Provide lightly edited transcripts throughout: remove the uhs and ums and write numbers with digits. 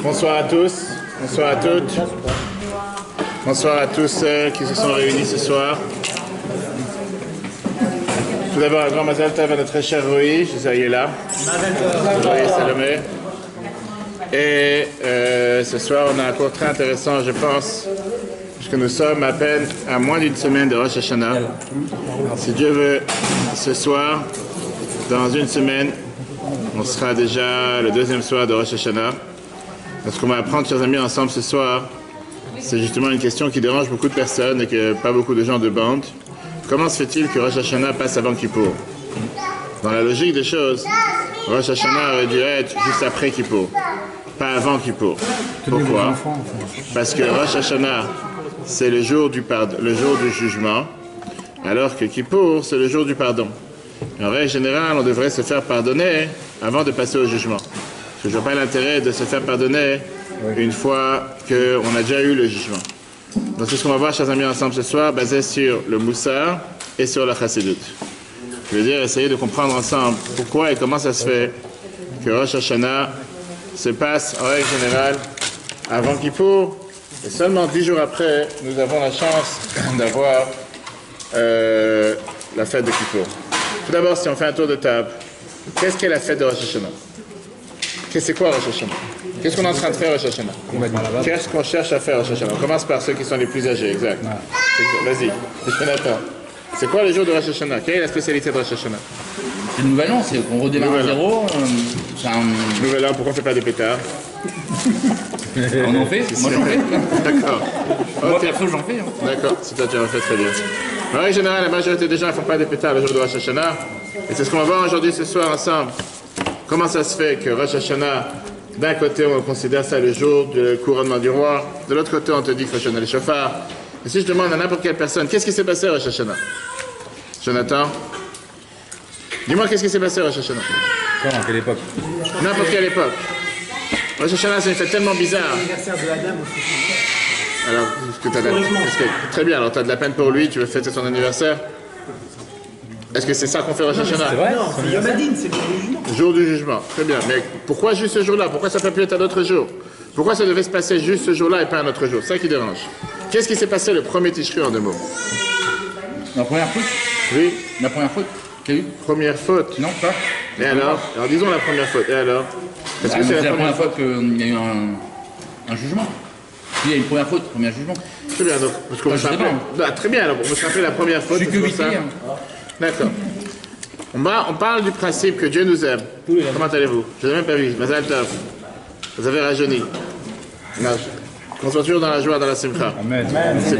Bonsoir à tous, bonsoir à toutes, bonsoir à tous ceux qui se sont réunis ce soir. Tout d'abord, un grand Mazal Tov à notre cher Roï, je sais, il est là. Roï Salomé. Et ce soir, on a un cours très intéressant, je pense, puisque nous sommes à peine à moins d'une semaine de Rosh Hashanah. Si Dieu veut, ce soir, dans une semaine, on sera déjà le deuxième soir de Rosh Hashanah. Ce qu'on va apprendre, chers amis, ensemble ce soir, c'est justement une question qui dérange beaucoup de personnes et que pas beaucoup de gens demandent. Comment se fait-il que Rosh Hashanah passe avant Kippour? Dans la logique des choses, Rosh Hashanah aurait dû être juste après Kippour, pas avant Kippour. Pourquoi? Parce que Rosh Hashanah, c'est le jour du pardon, le jour du jugement, alors que Kippour, c'est le jour du pardon. En règle générale, on devrait se faire pardonner avant de passer au jugement. Parce que je vois pas l'intérêt de se faire pardonner une fois qu'on a déjà eu le jugement. Donc c'est ce qu'on va voir, chers amis, ensemble ce soir, basé sur le Moussar et sur la Chassidut. Je veux dire, essayer de comprendre ensemble pourquoi et comment ça se fait que Rosh Hashanah se passe en règle générale avant Kippour, et seulement 10 jours après, nous avons la chance d'avoir la fête de Kippour. Tout d'abord, si on fait un tour de table, qu'est-ce qu'est la fête de Rosh Hashanah? C'est quoi Rosh Hashanah? Qu'est-ce qu'on est en train de faire Rosh Hashanah? Qu'est-ce qu'on cherche à faire Rosh Hashanah? On commence par ceux qui sont les plus âgés, exact. Vas-y, Jonathan. C'est quoi le jour de Rosh Hashanah? Quelle est la spécialité de Rosh Hashanah? C'est le nouvel an, c'est qu'on redémarre à zéro. Nouvel an, pourquoi on ne fait pas des pétards? On en fait? Moi j'en fais. D'accord. Moi perso j'en fais. D'accord, c'est toi tu en fais très bien. En règle générale, la majorité des gens ne font pas des pétards le jour de Rosh Hashanah. Et c'est ce qu'on va voir aujourd'hui ce soir ensemble. Comment ça se fait que Rosh Hashanah, d'un côté on considère ça le jour du couronnement du roi, de l'autre côté on te dit qu'il faut sonner les chauffards. Et si je demande à n'importe quelle personne, qu'est-ce qui s'est passé à Rosh Hashanah? Jonathan, dis-moi qu'est-ce qui s'est passé à Rosh Hashanah? Quand, à quelle époque? N'importe quelle époque. Rosh Hashanah c'est une fête tellement bizarre. L'anniversaire de Adam aussi. Alors, très bien, alors tu as de la peine pour lui, tu veux fêter son anniversaire? Est-ce que c'est ça qu'on fait Rosh Hashanah? C'est vrai? Non, c'est Yom Hadin, c'est le jour du jugement. Jour du jugement, très bien. Mais pourquoi juste ce jour-là? Pourquoi ça ne peut plus être un autre jour? Pourquoi ça devait se passer juste ce jour-là et pas un autre jour? C'est ça qui dérange. Qu'est-ce qui s'est passé le premier Tishri en 2 mots? La première faute? Oui. La première faute? T'as eu? Première faute. Non, pas. Et alors? Alors disons la première faute. Et alors? Est-ce que C'est la première fois qu'il y a eu un jugement. Puis il y a une première faute, premier jugement. Très bien, donc, parce qu'on Enfin, me je sais rappelle. pas. Ah, très bien, alors on me rappelle la première faute. Je suis que c'est pour 8 ça. D'accord. On parle du principe que Dieu nous aime. Comment allez-vous? Je n'ai même pas vu. Mazal Tov. Vous avez rajeuni. Qu'on soit toujours dans la joie, dans la simcha.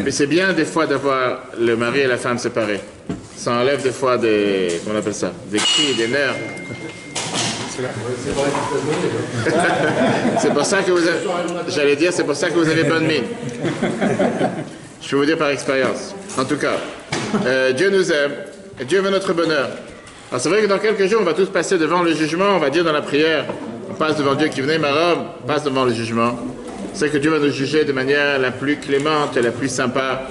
C'est bien des fois d'avoir le mari et la femme séparés. Ça enlève des fois des... Comment on appelle ça? Des cris, des nerfs. C'est pour ça que vous avez... J'allais dire, c'est pour ça que vous avez bonne mine. Je peux vous dire par expérience. En tout cas, Dieu nous aime. Et Dieu veut notre bonheur. Alors c'est vrai que dans quelques jours, on va tous passer devant le jugement. On va dire dans la prière, on passe devant Dieu qui venait, ma robe, passe devant le jugement. C'est que Dieu va nous juger de manière la plus clémente et la plus sympa.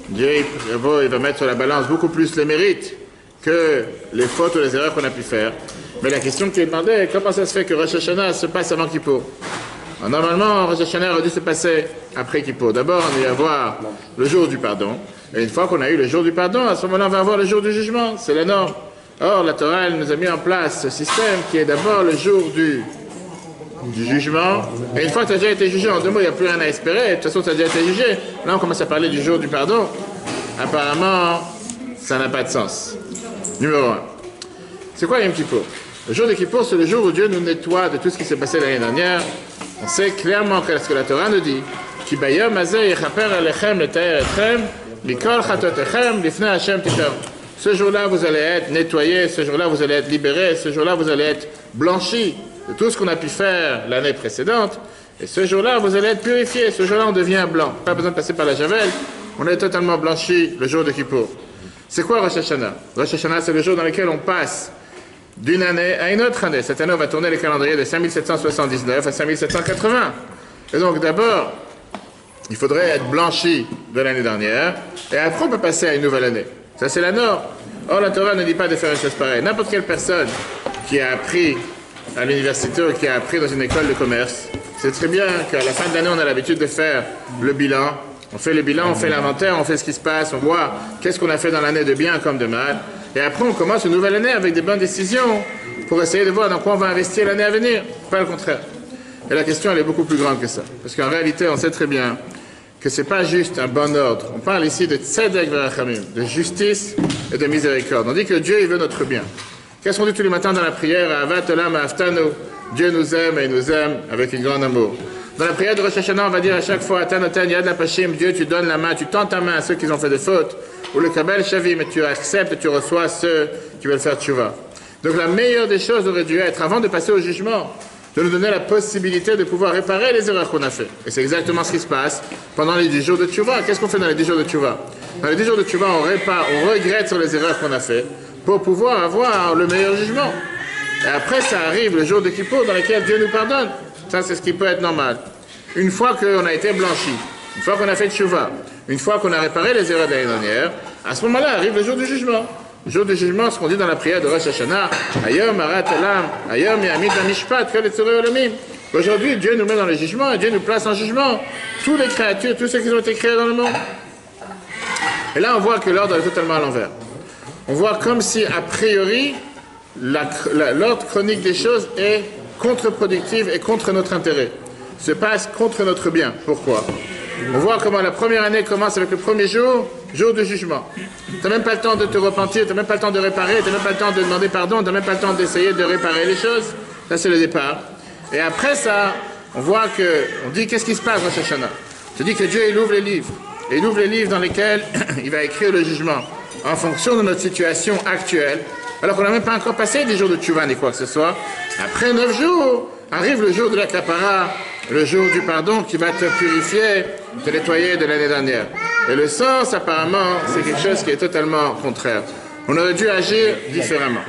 Dieu, il va mettre sur la balance beaucoup plus les mérites que les fautes ou les erreurs qu'on a pu faire. Mais la question qui est demandée, comment ça se fait que Rosh Hashanah se passe avant Kippour? Normalement, Rosh Hashanah aurait dû se passer après Kippour. D'abord, on va y avoir le jour du pardon. Et une fois qu'on a eu le jour du pardon, à ce moment-là, on va avoir le jour du jugement. C'est la norme. Or, la Torah, elle nous a mis en place ce système qui est d'abord le jour du jugement. Et une fois que tu as déjà été jugé, en 2 mots, il n'y a plus rien à espérer. De toute façon, tu as déjà été jugé. Là, on commence à parler du jour du pardon. Apparemment, ça n'a pas de sens. Numéro 1. C'est quoi Yom Kippour? Le jour de Kippour, c'est le jour où Dieu nous nettoie de tout ce qui s'est passé l'année dernière. On sait clairement que ce que la Torah nous dit. Ki bayom hazeh yechaper alechem leta'er etchem mikol chatotechem lifnei Hashem titav. Ce jour-là, vous allez être nettoyés. Ce jour-là, vous allez être libérés. Ce jour-là, vous allez être blanchis de tout ce qu'on a pu faire l'année précédente. Et ce jour-là, vous allez être purifiés. Ce jour-là, on devient blanc. Pas besoin de passer par la javel. On est totalement blanchi le jour de Kippour. C'est quoi Rosh Hashanah? Rosh Hashanah, c'est le jour dans lequel on passe d'une année à une autre année. Cette année, on va tourner les calendriers de 5779 à 5780. Et donc, d'abord, il faudrait être blanchi de l'année dernière. Et après, on peut passer à une nouvelle année. Ça, c'est la norme. Or, la Torah ne dit pas de faire une chose pareille. N'importe quelle personne qui a appris à l'université ou qui a appris dans une école de commerce, c'est très bien qu'à la fin de l'année, on a l'habitude de faire le bilan. On fait le bilan, on fait l'inventaire, on fait ce qui se passe, on voit qu'est-ce qu'on a fait dans l'année de bien comme de mal. Et après, on commence une nouvelle année avec des bonnes décisions pour essayer de voir dans quoi on va investir l'année à venir. Pas le contraire. Et la question, elle est beaucoup plus grande que ça. Parce qu'en réalité, on sait très bien que ce n'est pas juste un bon ordre. On parle ici de tzedek verachamim, de justice et de miséricorde. On dit que Dieu, il veut notre bien. Qu'est-ce qu'on dit tous les matins dans la prière? Avat olam aftanu. Dieu nous aime et il nous aime avec un grand amour. Dans la prière de Rosh Hashanah, on va dire à chaque fois, Atanoten yad lapashim, Dieu, tu donnes la main, tu tends ta main à ceux qui ont fait des fautes. Ou le kabel shavim, mais tu acceptes et tu reçois ceux qui veulent faire tchouva. Donc la meilleure des choses aurait dû être, avant de passer au jugement, de nous donner la possibilité de pouvoir réparer les erreurs qu'on a fait. Et c'est exactement ce qui se passe pendant les 10 jours de tchouva. Qu'est-ce qu'on fait dans les 10 jours de tchouva? Dans les 10 jours de tchouva, on répare, on regrette sur les erreurs qu'on a fait pour pouvoir avoir le meilleur jugement. Et après, ça arrive le jour de Kippour dans lequel Dieu nous pardonne. Ça, c'est ce qui peut être normal. Une fois qu'on a été blanchi, une fois qu'on a fait tchouva, une fois qu'on a réparé les erreurs de l'année dernière, à ce moment-là arrive le jour du jugement. Le jour du jugement, ce qu'on dit dans la prière de Rosh Hashanah, Ayom arat elam, Ayom yamid amishpat, keletzorei olamim. Aujourd'hui, Dieu nous met dans le jugement et Dieu nous place en jugement. Toutes les créatures, tous ceux qui ont été créés dans le monde. Et là, on voit que l'ordre est totalement à l'envers. On voit comme si, a priori, l'ordre chronique des choses est contre-productive et contre notre intérêt. Se passe contre notre bien. Pourquoi? On voit comment la première année commence avec le premier jour, jour de jugement. Tu n'as même pas le temps de te repentir, tu n'as même pas le temps de réparer, tu n'as même pas le temps de demander pardon, tu n'as même pas le temps d'essayer de réparer les choses. Ça, c'est le départ. Et après ça, on voit que, on dit qu'est-ce qui se passe, Rosh Hashanah? Je dis que Dieu, il ouvre les livres. Et il ouvre les livres dans lesquels il va écrire le jugement en fonction de notre situation actuelle. Alors qu'on n'a même pas encore passé des jours de tchouva ni quoi que ce soit. Après 9 jours, arrive le jour de la kapara, le jour du pardon qui va te purifier, te nettoyer de l'année dernière. Et le sens, apparemment, c'est quelque chose qui est totalement contraire. On aurait dû agir différemment.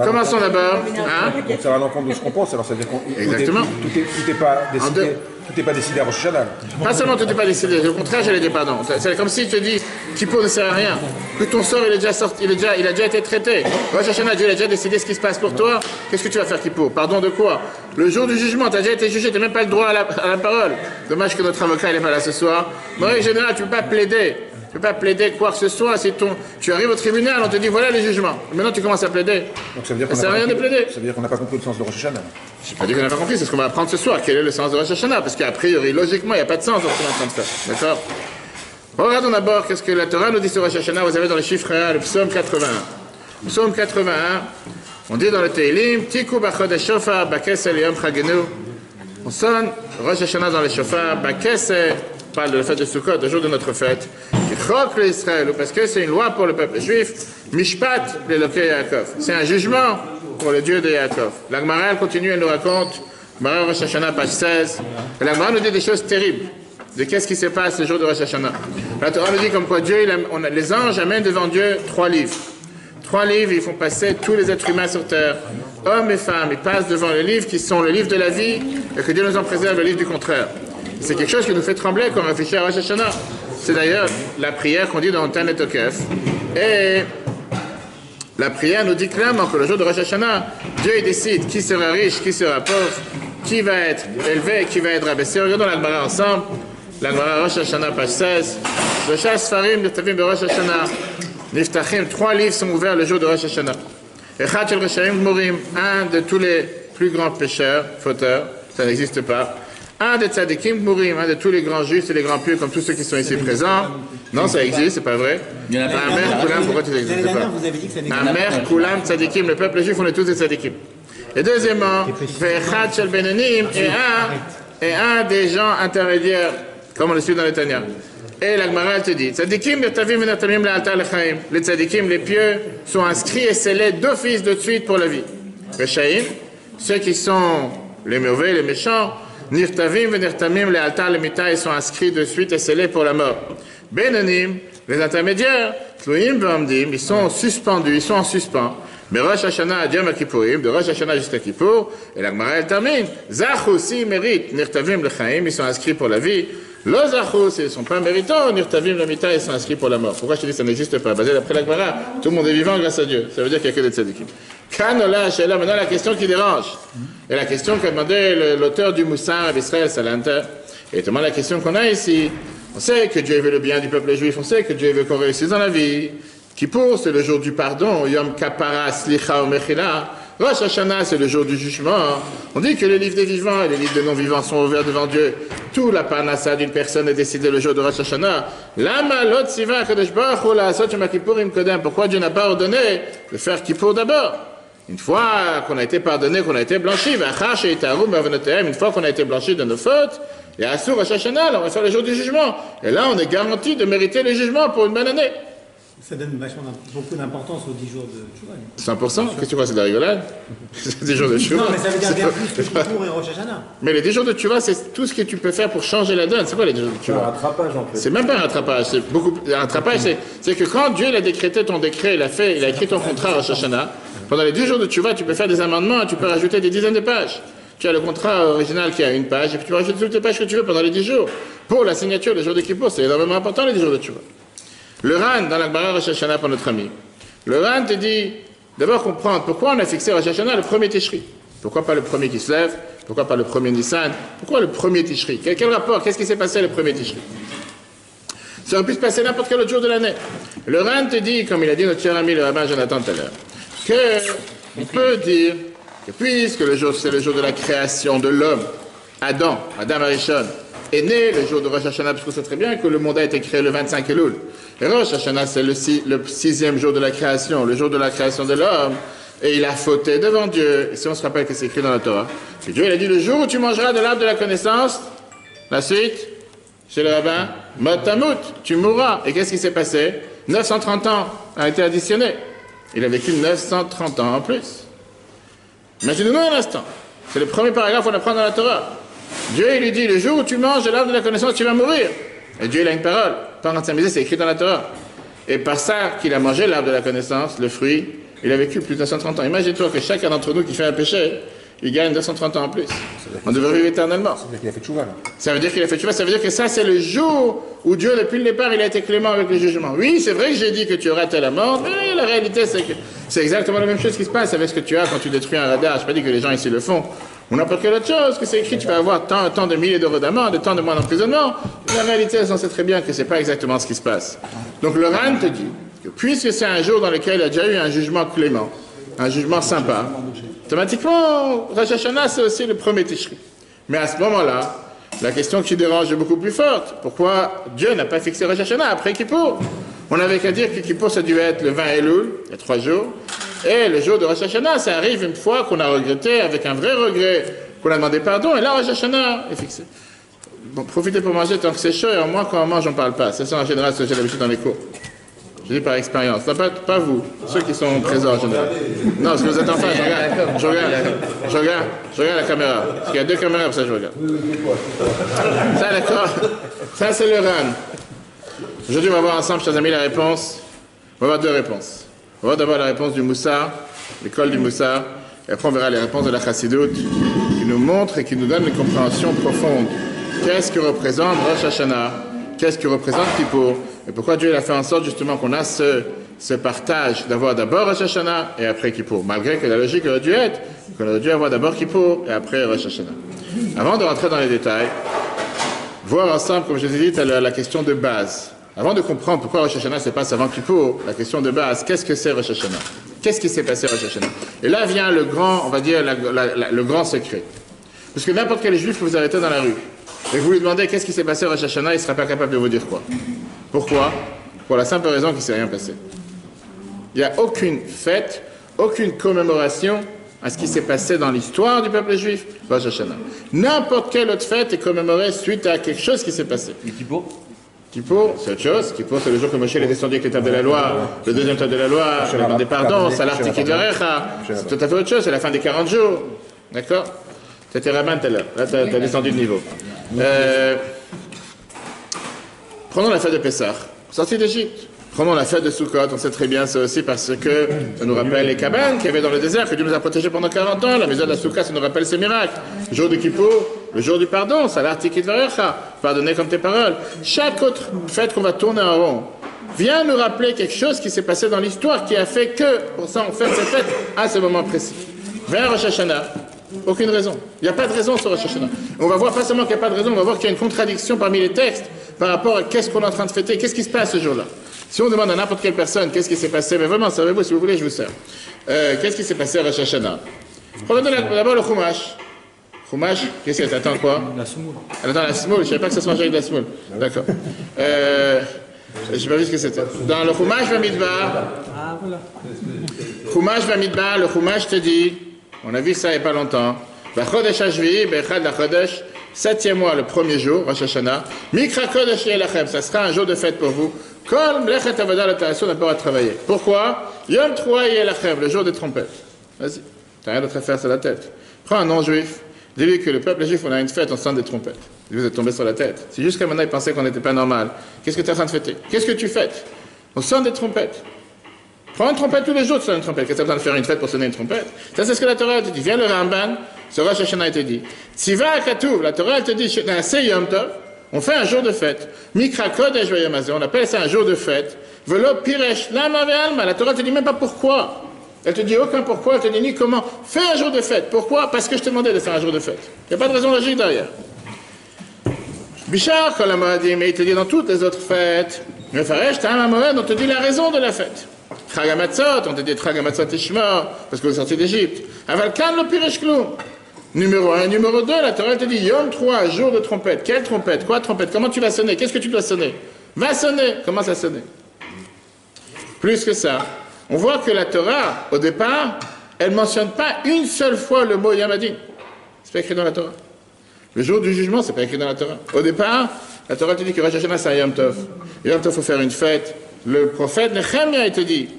Commençons d'abord. Hein? Donc ça va à l'encontre de ce qu'on pense, alors ça veut dire qu'on Exactement. tout n'est pas décidé. Tout n'est pas décidé à Rosh Hashanah. Pas seulement tout n'est pas décidé, au contraire, j'allais dire pardon. C'est comme si je te dis Kippour ne sert à rien, que ton sort il est déjà sorti, il a déjà été traité. Rosh Hashanah, Dieu a déjà décidé ce qui se passe pour toi. Qu'est-ce que tu vas faire Kippour? Pardon de quoi? Le jour du jugement, tu as déjà été jugé, tu n'as même pas le droit à la parole. Dommage que notre avocat n'est pas là ce soir. Mais en général, tu ne peux pas plaider. Tu ne peux pas plaider quoi que ce soit. Si tu arrives au tribunal, on te dit voilà les jugements. Maintenant, tu commences à plaider. Donc ça veut dire qu'on ça sert à rien de plaider. Ça veut dire qu'on n'a pas compris le sens de Rosh Hashanah. Je n'ai pas dit qu'on n'a pas compris, c'est ce qu'on va apprendre ce soir. Quel est le sens de Rosh Hashanah? Parce qu'a priori, logiquement, il n'y a pas de sens dans ce qu'on est en train de faire. D'accord? Regardons d'abord qu'est-ce que la Torah nous dit sur Rosh Hashanah. Vous avez dans les chiffres 1, le psaume 81. Psaume 81, on dit dans le Teilim, Tiku b'chodesh shofar b'kesel yom chagenu. On sonne Rosh Hashanah dans les shofar, b'kesel, parle de la fête de Sukkot, le jour de notre fête. Chok l'Israël, parce que c'est une loi pour le peuple juif. Mishpat l'Elokei Yaakov. C'est un jugement pour le Dieu de Yaakov. La Gemara, elle continue, elle nous raconte, Gemara Rosh Hashanah, page 16. Et la Gemara nous dit des choses terribles. De qu'est-ce qui se passe le jour de Rosh Hashanah. La Torah nous dit comme quoi Dieu, les anges amènent devant Dieu 3 livres. 3 livres, ils font passer tous les êtres humains sur terre, hommes et femmes. Ils passent devant les livres qui sont le livre de la vie et que Dieu nous en préserve, le livre du contraire. C'est quelque chose qui nous fait trembler quand on réfléchit à Rosh Hashanah. C'est d'ailleurs la prière qu'on dit dans Tan Tokef. Et la prière nous dit clairement que le jour de Rosh Hashanah, Dieu il décide qui sera riche, qui sera pauvre, qui va être élevé, qui va être rabaissé. Regardons la Gemara ensemble. La Gemara Rosh Hashanah, page 16. Shloshah Sfarim Niftavim Rosh Hashanah. Niftachim, 3 livres sont ouverts le jour de Rosh Hashanah. Echad Shel Reshaim Gmurim, un de tous les plus grands pécheurs, fauteurs, ça n'existe pas. Un des tzadikim Gmurim, un de tous les grands justes et les grands pieux, comme tous ceux qui sont ici présents. Non, ça existe, c'est pas vrai. Amer Kulam, pourquoi tu n'existes pas? Amer Kulam tzadikim, le peuple juif, on est tous des tzadikim. Et deuxièmement, Ve'echad Shel Benanim, et un des gens intermédiaires, comme on le suit dans le Tanya. Et la Gemara, elle te dit, tzadikim nertavim venertamim le'altar lechaim. Les tzadikim, les pieux, sont inscrits et scellés d'office de suite pour la vie. Reshaim, ceux qui sont les mauvais, les méchants, nirtavim venertamim le'altar le'mita, ils sont inscrits de suite et scellés pour la mort. Benanim, les intermédiaires, tluim ve'amdim, ils sont suspendus, ils sont en suspens. Mais Rosh Hashanah à Yom Kippourim, de Rosh Hashanah jusqu'à Kippour, et la Gemara elle termine. Zach aussi mérite nirtavim lechaim, ils sont inscrits pour la vie. L'Ozachou, s'ils ne sont pas méritants, Nirtavim Lamita, ils sont inscrits pour la mort. Pourquoi je te dis que ça n'existe pas? Basé d'après la Gemara, tout le monde est vivant grâce à Dieu. Ça veut dire qu'il n'y a que des tzadikim. Kanola, Sheila, maintenant la question qui dérange. Et la question qu'a demandé l'auteur du Moussar d'Israël Salanta. Et notamment la question qu'on a ici. On sait que Dieu veut le bien du peuple juif, on sait que Dieu veut qu'on réussisse dans la vie. Kippour, c'est le jour du pardon. Yom Kapara, Slicha, Mechila. Rosh Hashanah, c'est le jour du jugement. On dit que les livres des vivants et les livres des non-vivants sont ouverts devant Dieu. Tout la parnassa d'une personne est décidé le jour de Rosh Hashanah. Lama lot siva kadosh baruch hu la'asot shema kippurim kodem. Pourquoi Dieu n'a pas ordonné de faire Kippour d'abord? Une fois qu'on a été pardonné, qu'on a été blanchi, une fois qu'on a été blanchi de nos fautes, et à Rosh Hashanah, on va faire le jour du jugement. Et là, on est garanti de mériter le jugement pour une bonne année. Ça donne beaucoup d'importance aux 10 jours de Tchouva. 100%? Qu'est-ce que tu crois, c'est de la rigolade? C'est 10 jours de Tchouva. Non, mais ça veut dire bien plus que Kippour et Rosh Hashanah. Mais les 10 jours de Tchouva, c'est tout ce que tu peux faire pour changer la donne. C'est quoi les 10 jours de C'est un Tchouva? rattrapage en fait. C'est même pas un rattrapage. C'est beaucoup. Un rattrapage, c'est que quand Dieu il a décrété ton décret, il a écrit ton contrat à Rosh Hashanah, pendant les 10 jours de Tchouva, tu peux faire des amendements, tu peux rajouter des dizaines de pages. Tu as le contrat original qui a une page, et puis tu peux rajouter toutes les pages que tu veux pendant les 10 jours. Pour la signature des jours de Kippour, c'est énormément important les 10 jours de Tchouva. Le Ran, dans la Gemara Rosh Hashanah pour notre ami, le Ran te dit, d'abord comprendre pourquoi on a fixé Rosh Hashanah le premier Tishri. Pourquoi pas le premier qui se lève? Pourquoi pas le premier Nissan? Pourquoi le premier Tishri? Quel rapport? Qu'est-ce qui s'est passé le premier Tishri? Ça aurait pu se passer n'importe quel autre jour de l'année. Le Ran te dit, comme il a dit notre cher ami le rabbin Jonathan tout à l'heure, qu'on peut dire que puisque le jour, c'est le jour de la création de l'homme, Adam Arishon, est né le jour de Rosh Hashanah, parce qu'on sait très bien que le monde a été créé le 25 Elul. Et Rosh Hashanah, c'est le 6e jour de la création, le jour de la création de l'homme. Et il a fauté devant Dieu. Et si on se rappelle que c'est écrit dans la Torah, que Dieu il a dit, le jour où tu mangeras de l'arbre de la connaissance, la suite, chez le rabbin, Matamut, tu mourras. Et qu'est-ce qui s'est passé? 930 ans a été additionné. Il a vécu 930 ans en plus. Imaginez-nous un instant. C'est le premier paragraphe qu'on apprend dans la Torah. Dieu, il lui dit, le jour où tu manges de l'arbre de la connaissance, tu vas mourir. Et Dieu, il a une parole. Pas en c'est écrit dans la Torah. Et par ça qu'il a mangé l'arbre de la connaissance, le fruit, il a vécu plus de 930 ans. Imagine-toi que chacun d'entre nous qui fait un péché, il gagne 230 ans en plus. On devrait vivre éternellement. Ça veut dire qu'il a fait tchouva, là. Ça veut dire qu'il a fait tchouva, ça veut dire que ça, c'est le jour où Dieu, depuis le départ, il a été clément avec le jugement. Oui, c'est vrai que j'ai dit que tu auras telle mort, mais la réalité, c'est que c'est exactement la même chose qui se passe avec ce que tu as quand tu détruis un radar. Je n'ai pas dit que les gens ici le font. Ou n'importe quelle autre chose, que c'est écrit, tu vas avoir tant de milliers d'euros d'amende, tant de mois d'emprisonnement. La réalité, on sait très bien que c'est pas exactement ce qui se passe. Donc le Ran te dit que puisque c'est un jour dans lequel il y a déjà eu un jugement clément, un jugement sympa, automatiquement, Rosh Hashanah, c'est aussi le premier Tishri. Mais à ce moment-là, la question qui dérange est beaucoup plus forte. Pourquoi Dieu n'a pas fixé Rosh Hashanah après Kippour? On n'avait qu'à dire que Kippour, ça devait être le 20 Elul, il y a 3 jours. Et le jour de Rosh Hashanah, ça arrive une fois qu'on a regretté, avec un vrai regret, qu'on a demandé pardon, et là, Rosh Hashanah est fixé. Bon, profitez pour manger tant que c'est chaud, et au moins, quand on mange, on ne parle pas. C'est ça, en général, ce que j'ai l'habitude dans les cours. Je dis par expérience. Non, pas vous, ceux qui sont présents en général. Non, parce que vous êtes en face, je regarde la caméra. Parce qu'il y a 2 caméras, pour ça je regarde. Ça, d'accord. Ça, c'est le Ran. Aujourd'hui, on va voir ensemble, chers amis, la réponse. On va voir 2 réponses. On va voir d'abord la réponse du Moussar, l'école du Moussar, et après on verra les réponses de la Chassidoute, qui nous montrent et qui nous donnent une compréhension profonde. Qu'est-ce que représente Rosh Hashanah? Qu'est-ce que représente Kippour? Et pourquoi Dieu a fait en sorte justement qu'on a ce partage d'avoir d'abord Rosh Hashanah et après Kippour, malgré que la logique aurait dû être qu'on aurait dû avoir d'abord Kippour et après Rosh Hashanah. Avant de rentrer dans les détails, voir ensemble, comme je vous ai dit, la question de base. Avant de comprendre pourquoi Rosh Hashanah se passe avant Kippour, la question de base, qu'est-ce que c'est Rosh Hashanah? Qu'est-ce qui s'est passé Rosh Hashanah? Et là vient le grand, on va dire, le grand secret. Parce que n'importe quel juif que vous arrêtez dans la rue, et vous lui demandez qu'est-ce qui s'est passé Rosh Hashanah, il ne sera pas capable de vous dire quoi. Pourquoi? Pour la simple raison qu'il ne s'est rien passé. Il n'y a aucune fête, aucune commémoration à ce qui s'est passé dans l'histoire du peuple juif, Rosh Hashanah. N'importe quelle autre fête est commémorée suite à quelque chose qui s'est passé. Et Kippour? Kippour, c'est autre chose. Kippour, c'est le jour que Moshe est descendu avec les tables de la loi, le deuxième table de la loi, il a demandé pardon, Salah Tiki Dvarecha. C'est tout à fait autre chose, c'est la fin des 40 jours. D'accord? C'était Rabbin tout à l'heure. Là, tu as descendu de niveau. Prenons la fête de Pessah, sortie d'Égypte. Prenons la fête de Sukkot, on sait très bien ça aussi parce que ça nous rappelle les cabanes qu'il y avait dans le désert, que Dieu nous a protégés pendant 40 ans. La maison de la Soukha, ça nous rappelle ses miracles. Le jour de Kippour, Le jour du pardon, Salarti Kitvarecha, pardonner comme tes paroles. Chaque autre fête qu'on va tourner en rond vient nous rappeler quelque chose qui s'est passé dans l'histoire qui a fait que, pour ça, on fait cette fête à ce moment précis. Vers Rosh Hashanah, aucune raison. Il n'y a pas de raison sur Rosh Hashanah. On va voir pas seulement qu'il n'y a pas de raison, on va voir qu'il y a une contradiction parmi les textes par rapport à qu'est-ce qu'on est en train de fêter, qu'est-ce qui se passe ce jour-là. Si on demande à n'importe quelle personne qu'est-ce qui s'est passé, mais vraiment, savez-vous, si vous voulez, je vous sers. Qu'est-ce qui s'est passé à Rosh Hashanah? Prenons d'abord le Chumash. Chumash, qu'est-ce que t'attends quoi? La semoule. Elle attend la semoule, je ne savais pas que ça se mangeait avec de la semoule. D'accord. Je n'ai pas vu ce que c'était. Dans le Chumash Bamidbar, Ah, voilà. Chumash Bamidbar, le Chumash te dit, on a vu ça il n'y a pas longtemps, Bachodesh Hashvi, Bechad Lachodesh, 7e mois, le premier jour, Rosh Hashanah, Mikra Kodesh Yelachem, ça sera un jour de fête pour vous. Kol Mlechet Avodah l'opération n'a pas à travailler. Pourquoi? Yom Troua Yelachem, le jour des trompettes. Vas-y, t'as rien d'autre à faire sur la tête. Prends un non-juif, dis-lui que le peuple juif, on a une fête, on sonne des trompettes. Vous êtes tombé sur la tête. C'est jusqu'à maintenant, ils pensaient qu'on n'était pas normal. Qu'est-ce que tu es en train de fêter? Qu'est-ce que tu fêtes? On sonne des trompettes. Prends une trompette tous les jours, tu sonnes une trompette. Qu'est-ce que tu es en train de faire une fête pour sonner une trompette? Ça, c'est ce que la Torah te dit. Viens le Ramban, ce Rosh Hashanah te dit. Tziva Akatuv, la Torah te dit, Yom Tov, on fait un jour de fête. Mikra Kodesh Vayom Hazeh, on appelle ça un jour de fête. Velo Piresh Lama Ve'alma, la Torah te dit même pas pourquoi. Elle te dit aucun pourquoi, elle te dit ni comment. Fais un jour de fête. Pourquoi? Parce que je te demandais de faire un jour de fête. Il n'y a pas de raison logique derrière. Bishar Kolamodim, mais il te dit dans toutes les autres fêtes, le Faresh Ta'am HaMoed, on te dit la raison de la fête. Chagamatzot, on te dit Chagamatzot Ishma, parce que vous êtes sortis d'Égypte. Aval Kan lo Piresh Klum. Numéro 1, numéro 2, la Torah te dit Yom 3, jour de trompette. Quelle trompette? Quoi trompette? Comment tu vas sonner? Qu'est-ce que tu dois sonner? Va sonner. Comment ça sonner? Plus que ça, on voit que la Torah, au départ, elle ne mentionne pas une seule fois le mot Yamadin. C'est pas écrit dans la Torah. Le jour du jugement, c'est pas écrit dans la Torah. Au départ, la Torah te dit que Rosh Hashanah, c'est un Yom Tov. Yom Tov, il faut faire une fête. Le prophète Nehemia, il te dit,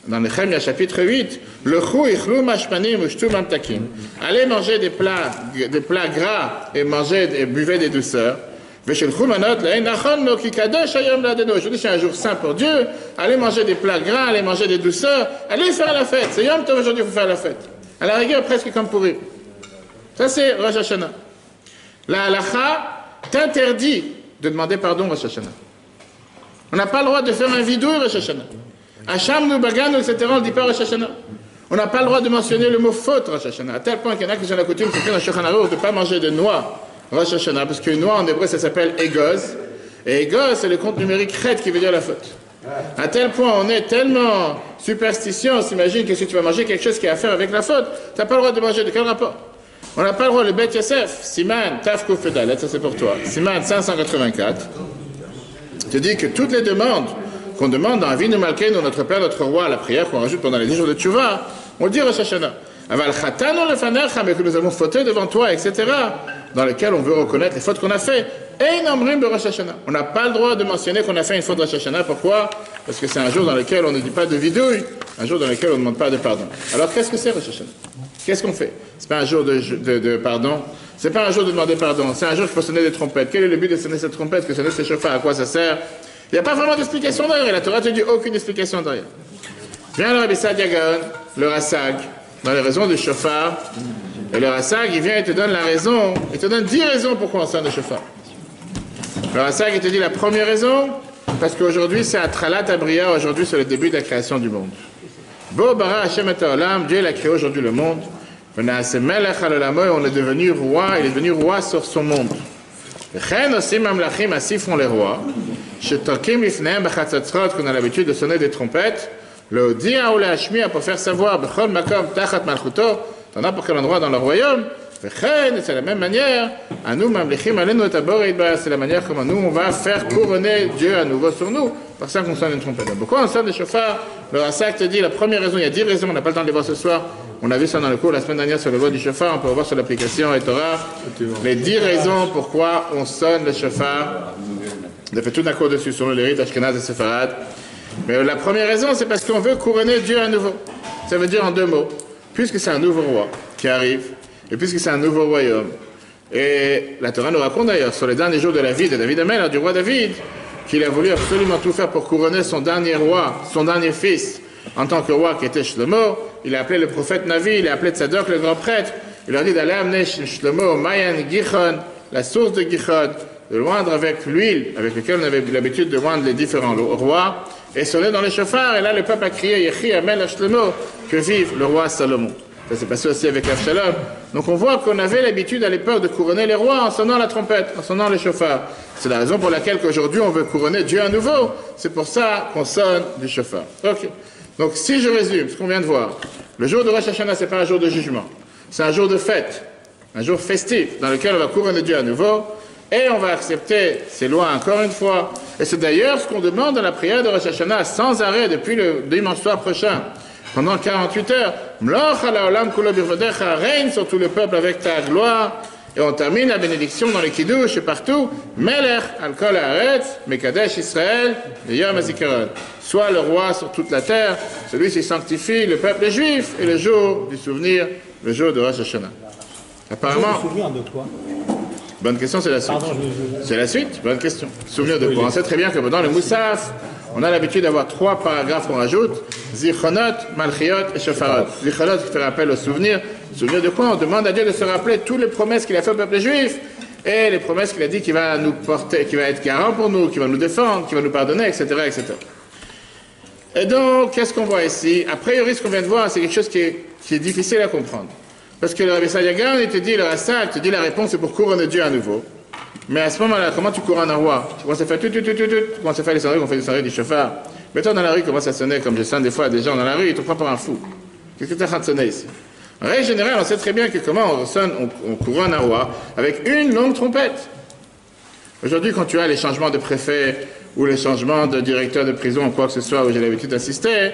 dans Nehemia chapitre 8, le chou ichlu mashpanim ushtu mamtakim. Allez manger des plats gras et et buvez des douceurs. Aujourd'hui, c'est un jour saint pour Dieu. Allez manger des plats gras, allez manger des douceurs, allez faire la fête. C'est Yom Tov aujourd'hui, il faut faire la fête. À la rigueur, presque comme pour eux. Ça, c'est Rosh Hashanah. La halacha t'interdit de demander pardon Rosh Hashanah. On n'a pas le droit de faire un vidouille Rosh Hashanah. Hacham, nous bagano, etc., on ne dit pas Rosh Hashanah. On n'a pas le droit de mentionner le mot faute Rosh Hashanah. À tel point qu'il y en a qui ont la coutume, c'est dans le Shulchan Aruch, de ne pas manger de noix Rosh Hashanah, parce qu'une noix en hébreu ça s'appelle égoz. Et égoz, c'est le compte numérique chet qui veut dire la faute. À tel point on est tellement superstitieux, on s'imagine que si tu vas manger quelque chose qui a à faire avec la faute, tu n'as pas le droit de manger. De quel rapport? On n'a pas le droit, le Bet Yosef, Siman, Taf Koufedalet, ça c'est pour toi. Siman 584, te dit que toutes les demandes qu'on demande dans Avinu Malkeinu, notre Père, notre Roi, la prière qu'on rajoute pendant les 10 jours de Tchouva, on le dit Rosh Hashanah. Aval Chatanu lefanecha, mais que nous avons fauté devant toi, etc., dans lesquels on veut reconnaître les fautes qu'on a fait. Et Namrim de Rosh Hashanah. On n'a pas le droit de mentionner qu'on a fait une faute de Rosh Hashanah. Pourquoi? Parce que c'est un jour dans lequel on ne dit pas de vidouille, un jour dans lequel on ne demande pas de pardon. Alors qu'est-ce que c'est Rosh Hashanah? Qu'est-ce qu'on fait? C'est pas un jour de pardon. C'est pas un jour de demander pardon. C'est un jour qu'il faut sonner des trompettes. Quel est le but de sonner cette trompette? Que sonner ces chauffards? À quoi ça sert? Il n'y a pas vraiment d'explication derrière. Et la Torah te dit aucune explication derrière. Viens le Rabbi Sadia Gaon, le Rassag, dans les raisons du chauffard. Et le Rassag, il vient et te donne la raison, il te donne 10 raisons pourquoi on sonne le chauffard. Le Rassag, il te dit la première raison, parce qu'aujourd'hui c'est Atralat Abria, aujourd'hui c'est le début de la création du monde. Bo bara Hashem et Olam, Dieu il a créé aujourd'hui le monde. On est devenu roi, il est devenu roi sur son monde. Ainsi font les rois. Qu'on a l'habitude de sonner des trompettes. Le dia ou la hashmiya pour faire savoir, bechol makom tachat malchuto, dans n'importe quel endroit dans le royaume. C'est de la même manière, à nous, mamlichim alenu et tabor et c'est la manière comment nous on va faire couronner Dieu à nouveau sur nous. Par ça qu'on sonne une trompette. Pourquoi on sonne des chauffards? Le Rassak te dit la première raison, il y a 10 raisons, on n'a pas le temps de les voir ce soir. On a vu ça dans le cours la semaine dernière sur le loi du chauffard, on peut voir sur l'application et Torah. Les 10 raisons pourquoi on sonne le chauffard. On a fait tout d'un cours dessus sur le rite Ashkenaz et Sepharad. Mais la première raison, c'est parce qu'on veut couronner Dieu à nouveau. Ça veut dire en 2 mots. Puisque c'est un nouveau roi qui arrive, et puisque c'est un nouveau royaume, et la Torah nous raconte d'ailleurs sur les derniers jours de la vie de David Amel, du roi David, qu'il a voulu absolument tout faire pour couronner son dernier roi, son dernier fils, en tant que roi qui était Shlomo. Il a appelé le prophète Navi, il a appelé Tzadok le grand prêtre, il leur dit d'aller amener Shlomo au Mayan Gichon, la source de Gichon, de loindre avec l'huile avec laquelle on avait l'habitude de loindre les différents rois, et sonner dans les chauffards. Et là, le peuple a crié Yechi Amen Shlomo, que vive le roi Salomon. Ça s'est passé aussi avec Avshalom. Donc on voit qu'on avait l'habitude à l'époque de couronner les rois en sonnant la trompette, en sonnant les chauffards. C'est la raison pour laquelle qu'aujourd'hui on veut couronner Dieu à nouveau. C'est pour ça qu'on sonne du chauffard. Ok. Donc si je résume ce qu'on vient de voir, le jour de Rosh Hashanah, c'est pas un jour de jugement, c'est un jour de fête, un jour festif dans lequel on va couronner Dieu à nouveau et on va accepter ses lois encore une fois. Et c'est d'ailleurs ce qu'on demande dans la prière de Rosh Hashanah sans arrêt depuis le dimanche soir prochain. Pendant 48 heures, Mloch ala olam kulo birvodecha, règne sur tout le peuple avec ta gloire. Et on termine la bénédiction dans les Kiddush et partout. Melech al kol haaretz, Mekadesh Israël, Yom HaZikaron. Soit le roi sur toute la terre, celui qui sanctifie le peuple juif, et le jour du souvenir, le jour de Rosh Hashanah. Apparemment. Souvenir de quoi? Bonne question, c'est la suite. C'est la suite, bonne question. Souvenir de quoi? On sait très bien que dans le Moussaf, on a l'habitude d'avoir 3 paragraphes qu'on rajoute, Zichronot, Malchiot et Shofarot. Zichronot qui fait rappel au souvenir. Souvenir de quoi? On demande à Dieu de se rappeler toutes les promesses qu'il a fait au peuple juif et les promesses qu'il a dit qu'il va nous porter, qu'il va être garant pour nous, qu'il va nous défendre, qu'il va nous pardonner, etc., etc. Et donc, qu'est-ce qu'on voit ici? A priori, ce qu'on vient de voir, c'est quelque chose qui est difficile à comprendre. Parce que le Rabbi Sadiagan, il te dit, le Rassa, il te dit la réponse c'est pour couronner Dieu à nouveau. Mais à ce moment-là, comment tu couronnes un roi? Tu commences à faire tu commences à faire les sonneries, on fait des sonneries du chauffard. Mais toi dans la rue, commence à sonner comme je sonne des fois à des gens dans la rue, ils te prennent pour un fou. Qu'est-ce que tu es en train de sonner ici? En règle générale, on sait très bien que comment on couronne un roi avec une longue trompette. Aujourd'hui, quand tu as les changements de préfet ou les changements de directeur de prison ou quoi que ce soit où j'ai l'habitude d'assister,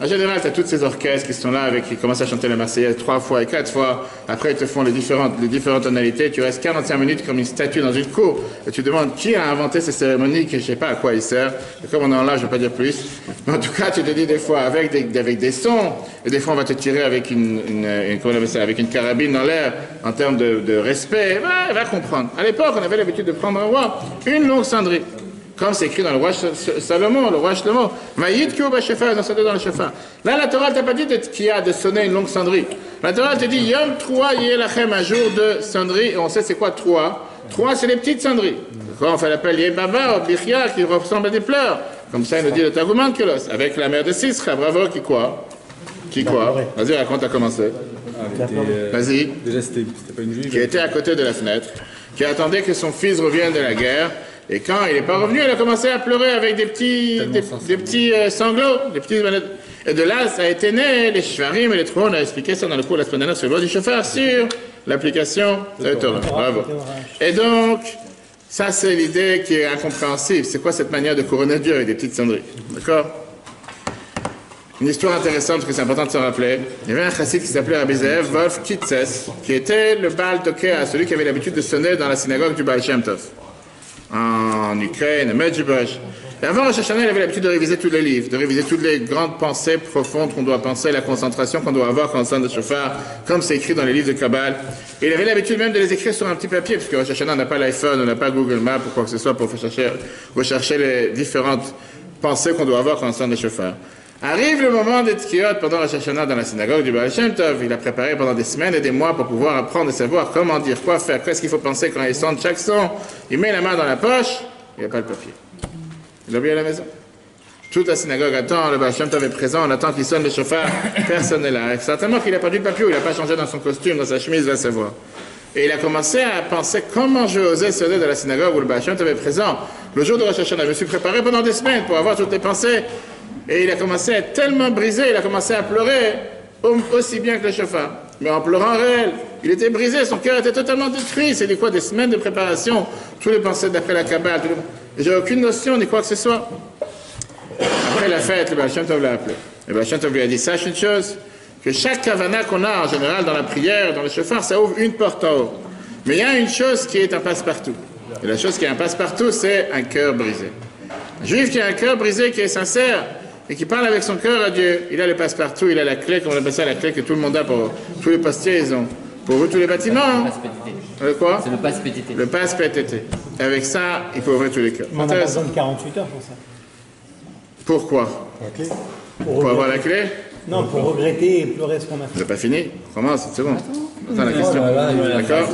en général, tu as tous ces orchestres qui sont là, qui commencent à chanter la Marseillaise 3 fois et 4 fois. Après, ils te font les différentes tonalités. Tu restes 45 minutes comme une statue dans une cour. Et tu demandes qui a inventé ces cérémonies, que je ne sais pas à quoi ils servent. Et comme on est en là, je ne vais pas dire plus. Mais en tout cas, tu te dis des fois avec des sons. Et des fois, on va te tirer avec avec une carabine dans l'air en termes de respect. Va comprendre. À l'époque, on avait l'habitude de prendre un roi, une longue cendrée. Comme c'est écrit dans le roi Salomon, le roi Shlomo, Maïd Kyo Bashefar, dans le chauffard. Là, la Torah ne t'a pas dit qu'il y a de sonner une longue sonnerie. La Torah te dit Yom Troua Yelachem, un jour de sonnerie, et on sait c'est quoi Troua. Troua, c'est les petites sonneries. On fait l'appel Yebaba, Bichia, qui ressemble à des pleurs. Comme ça, il nous dit le Targum Kelos, avec la mère de Sisra, bravo, qui quoi? Vas-y, raconte, à commencer. Vas-y. Déjà, c'était pas une juive. Qui était à côté de la fenêtre, qui attendait que son fils revienne de la guerre. Et quand il n'est pas revenu, elle a commencé à pleurer avec des petits sanglots, des petits... Et de là, ça a été né, les shvarim et les trous. On a expliqué ça dans le cours la semaine dernière sur le loi du chauffard, sur l'application de la Torah. Bravo. Et donc, ça c'est l'idée qui est incompréhensible. C'est quoi cette manière de couronner Dieu avec des petites sonneries? D'accord? Une histoire intéressante, parce que c'est important de se rappeler. Il y avait un chassid qui s'appelait Rabbi Zeev Wolf Kitzes, qui était le Baal Tokea, celui qui avait l'habitude de sonner dans la synagogue du Baal Shem Tov. En Ukraine, à Medjugorje. Et avant Rosh Hashanah, il avait l'habitude de réviser tous les livres, de réviser toutes les grandes pensées profondes qu'on doit penser, la concentration qu'on doit avoir quand on sonne le chauffard, comme c'est écrit dans les livres de Kabbal. Et il avait l'habitude même de les écrire sur un petit papier, parce que Rosh Hashanah n'a pas l'iPhone, on n'a pas Google Maps ou quoi que ce soit pour rechercher les différentes pensées qu'on doit avoir quand on sonne le chauffard. Arrive le moment des Tkiyot pendant Rosh Hashanah dans la synagogue du Baal Shem Tov. Il a préparé pendant des semaines et des mois pour pouvoir apprendre et savoir comment dire, quoi faire, qu'est-ce qu'il faut penser quand il sonne chaque son. Il met la main dans la poche, il n'y a pas le papier. Il l'a oublié à la maison. Toute la synagogue attend, le Baal Shem Tov est présent, on attend qu'il sonne le chauffard, personne n'est là. Et certainement qu'il a perdu le papier ou il n'a pas changé dans son costume, dans sa chemise, va savoir. Et il a commencé à penser comment je osais sonner dans la synagogue où le Baal Shem Tov est présent. Le jour de Rosh Hashanah, je me suis préparé pendant des semaines pour avoir toutes les pensées. Et il a commencé à être tellement brisé, il a commencé à pleurer aussi bien que le chauffard. Mais en pleurant réel. Il était brisé, son cœur était totalement détruit. C'est quoi, des semaines de préparation, tous les pensées d'après la Kabbale. J'ai aucune notion ni quoi que ce soit. Après la fête, le Baal Shem Tov l'a appelé. Le Baal Shem Tov lui a dit, sache une chose, que chaque kavana qu'on a en général dans la prière, dans le chauffard, ça ouvre une porte en haut. Mais il y a une chose qui est un passe-partout. Et la chose qui est un passe-partout, c'est un cœur brisé. Un juif qui a un cœur brisé, qui est sincère, et qui parle avec son cœur à Dieu, il a le passe-partout, il a la clé, comme on appelle ça, la clé que tout le monde a pour tous les postiers, ils ont. Pour ouvrir tous les bâtiments. Le quoi? C'est le passe-PTT. Le passe-PTT. Avec ça, il faut ouvrir tous les cœurs. Mais on a besoin de 48 heures pour ça. Pourquoi? La clé. Pour avoir la clé? Non, pour regretter et pleurer ce qu'on a Vous fait. n'avez pas fini? On commence, c'est bon. Attends la question. D'accord?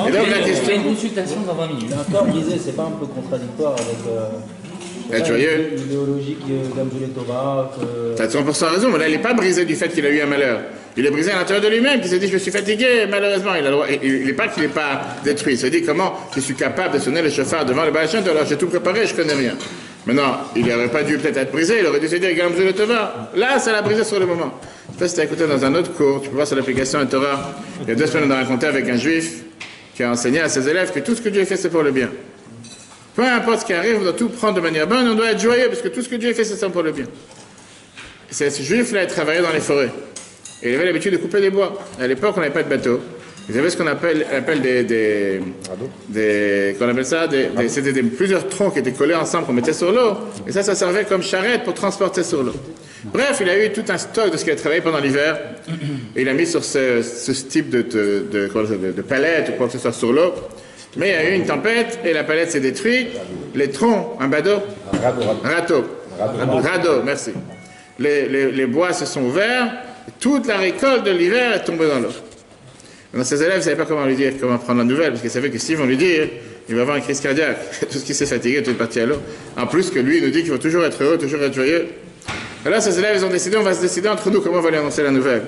Et donc la Il y a question, une consultation dans 20 minutes. Un corps brisé, c'est pas un peu contradictoire avec être joyeux. l'idéologie d'Amjoulet Tova Tu as 100% raison, mais là, il n'est pas brisé du fait qu'il a eu un malheur. Il est brisé à l'intérieur de lui-même, qui s'est dit, je suis fatigué, malheureusement. Il n'est pas qu'il n'est pas détruit. Il se dit, comment je suis capable de sonner le chauffard devant le Baal Shem Tov, alors j'ai tout préparé, je connais rien. Maintenant, il n'aurait pas dû peut-être être brisé, il aurait dû se dire, Gamzou le Tova. Là, ça l'a brisé sur le moment. Je sais pas si tu as écouté dans un autre cours, tu peux voir sur l'application Torah. Il y a 2 semaines, on a raconté avec un juif qui a enseigné à ses élèves que tout ce que Dieu fait, c'est pour le bien. Peu importe ce qui arrive, on doit tout prendre de manière bonne, on doit être joyeux, parce que tout ce que Dieu fait, c'est pour le bien. Ce juif-là, il travaillait dans les forêts. Et il avait l'habitude de couper des bois. À l'époque, on n'avait pas de bateau. Ils avaient ce qu'on appelle c'était plusieurs troncs qui étaient collés ensemble qu'on mettait sur l'eau. Et ça servait comme charrette pour transporter sur l'eau. Bref, il a eu tout un stock de ce qu'il a travaillé pendant l'hiver. Et il a mis sur ce type de palette ou quoi que ce soit sur l'eau. Mais il y a eu une tempête et la palette s'est détruite. Les troncs, un radeau, merci. Les bois se sont ouverts. Toute la récolte de l'hiver est tombée dans l'eau. Dans ses élèves ne savaient pas comment lui dire, comment prendre la nouvelle, parce qu'ils savaient que s'ils vont lui dire, il va avoir une crise cardiaque. Tout ce qui s'est fatigué, tout est parti à l'eau. En plus que lui, il nous dit qu'il faut toujours être heureux, toujours être joyeux. Alors ses élèves, ils ont décidé, on va se décider entre nous comment on va lui annoncer la nouvelle.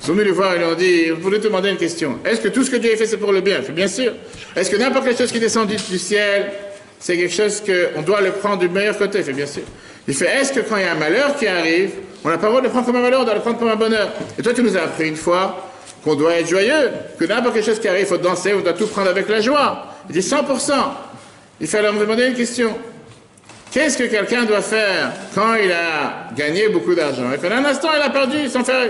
Ils sont venus le voir, ils lui ont dit, vous voulez te demander une question. Est-ce que tout ce que Dieu a fait, c'est pour le bien? Il fait, bien sûr. Est-ce que n'importe quelle chose qui descend du ciel, c'est quelque chose qu'on doit le prendre du meilleur côté? Il fait, bien sûr. Il fait, est-ce que quand il y a un malheur qui arrive, on n'a pas le droit de le prendre comme un malheur, on doit le prendre comme un bonheur? Et toi, tu nous as appris une fois qu'on doit être joyeux, que n'importe quelle chose qui arrive, il faut danser, on doit tout prendre avec la joie. Il dit 100%. Il fait alors me demander une question. Qu'est-ce que quelqu'un doit faire quand il a gagné beaucoup d'argent? Il fait, un instant, il a perdu sans faire...